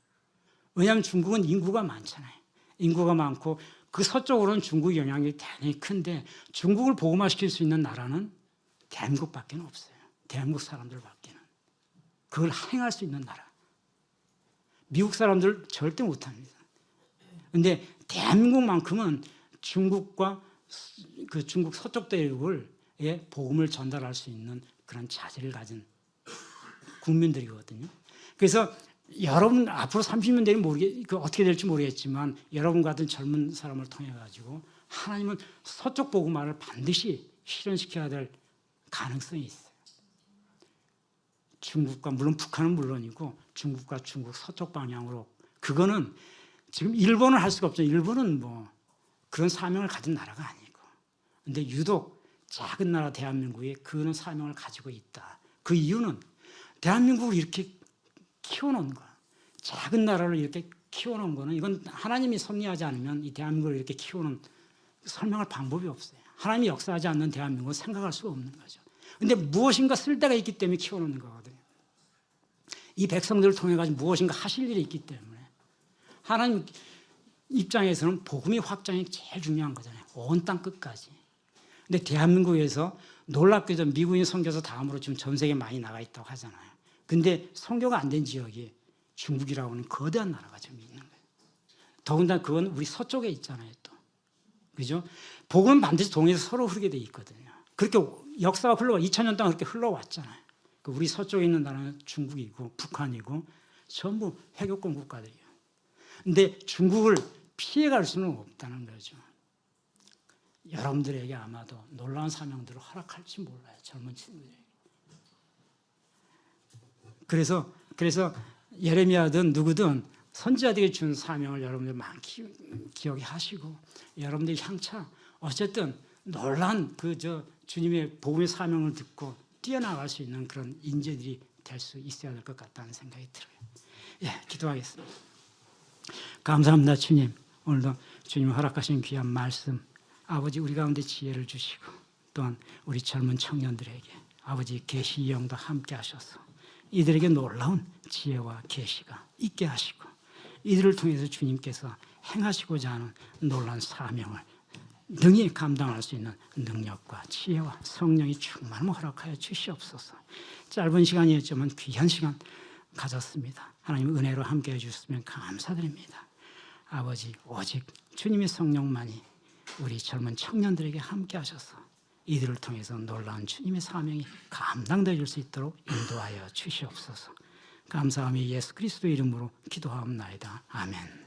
S2: 왜냐하면 중국은 인구가 많잖아요. 인구가 많고 그 서쪽으로는 중국의 영향력이 대단히 큰데 중국을 복음화시킬 수 있는 나라는 대한민국밖에 없어요. 대한민국 사람들밖에는. 그걸 행할 수 있는 나라. 미국 사람들 절대 못합니다. 그런데 대한민국만큼은 중국과 그 중국 서쪽 대륙을 복음을 전달할 수 있는 그런 자질을 가진 국민들이거든요. 그래서 여러분 앞으로 30년 되면 어떻게 될지 모르겠지만 여러분 같은 젊은 사람을 통해 가지고 하나님은 서쪽 복음화를 반드시 실현시켜야 될 가능성이 있어요. 중국과 물론 북한은 물론이고 중국과 중국 서쪽 방향으로 그거는 지금 일본은 할 수가 없죠. 일본은 뭐 그런 사명을 가진 나라가 아니고. 근데 유독 작은 나라 대한민국이 그런 사명을 가지고 있다. 그 이유는 대한민국을 이렇게 키워놓은 거야. 작은 나라를 이렇게 키워놓은 거는 이건 하나님이 섭리하지 않으면 이 대한민국을 이렇게 키우는 설명할 방법이 없어요. 하나님이 역사하지 않는 대한민국은 생각할 수가 없는 거죠. 근데 무엇인가 쓸데가 있기 때문에 키워놓는 거거든요. 이 백성들을 통해 가지고 무엇인가 하실 일이 있기 때문에 하나님 입장에서는 복음의 확장이 제일 중요한 거잖아요. 온 땅 끝까지. 근데 대한민국에서 놀랍게도 미국인 선교사 다음으로 지금 전 세계에 많이 나가 있다고 하잖아요. 근데 선교가 안 된 지역이 중국이라고 하는 거대한 나라가 지금 있는 거예요. 더군다나 그건 우리 서쪽에 있잖아요, 또. 그죠? 복음은 반드시 동에서 서로 흐르게 돼 있거든요. 그렇게 역사가 2000년 동안 그렇게 흘러왔잖아요. 우리 서쪽에 있는 나라는 중국이고 북한이고 전부 회교권 국가들이에요. 근데 중국을 피해갈 수는 없다는 거죠. 여러분들에게 아마도 놀라운 사명들을 허락할지 몰라요. 젊은 친구들에게. 그래서 예레미야든 누구든 선지자들에게 준 사명을 여러분들 많이 기억해 하시고 여러분들이 향차 어쨌든 놀란 주님의 복음의 사명을 듣고 뛰어나갈 수 있는 그런 인재들이 될 수 있어야 될 것 같다는 생각이 들어요. 예, 기도하겠습니다. 감사합니다, 주님. 오늘도 주님 허락하신 귀한 말씀, 아버지 우리 가운데 지혜를 주시고 또한 우리 젊은 청년들에게 아버지 계시 영도 함께 하셔서 이들에게 놀라운 지혜와 계시가 있게 하시고 이들을 통해서 주님께서 행하시고자 하는 놀라운 사명을 능히 감당할 수 있는 능력과 지혜와 성령이 충만함을 허락하여 주시옵소서. 짧은 시간이었지만 귀한 시간 가졌습니다. 하나님 은혜로 함께해 주셨으면 감사드립니다. 아버지, 오직 주님의 성령만이 우리 젊은 청년들에게 함께 하셔서 이들을 통해서 놀라운 주님의 사명이 감당되어질 수 있도록 인도하여 주시옵소서. 감사함이 예수 그리스도의 이름으로 기도하옵나이다. 아멘.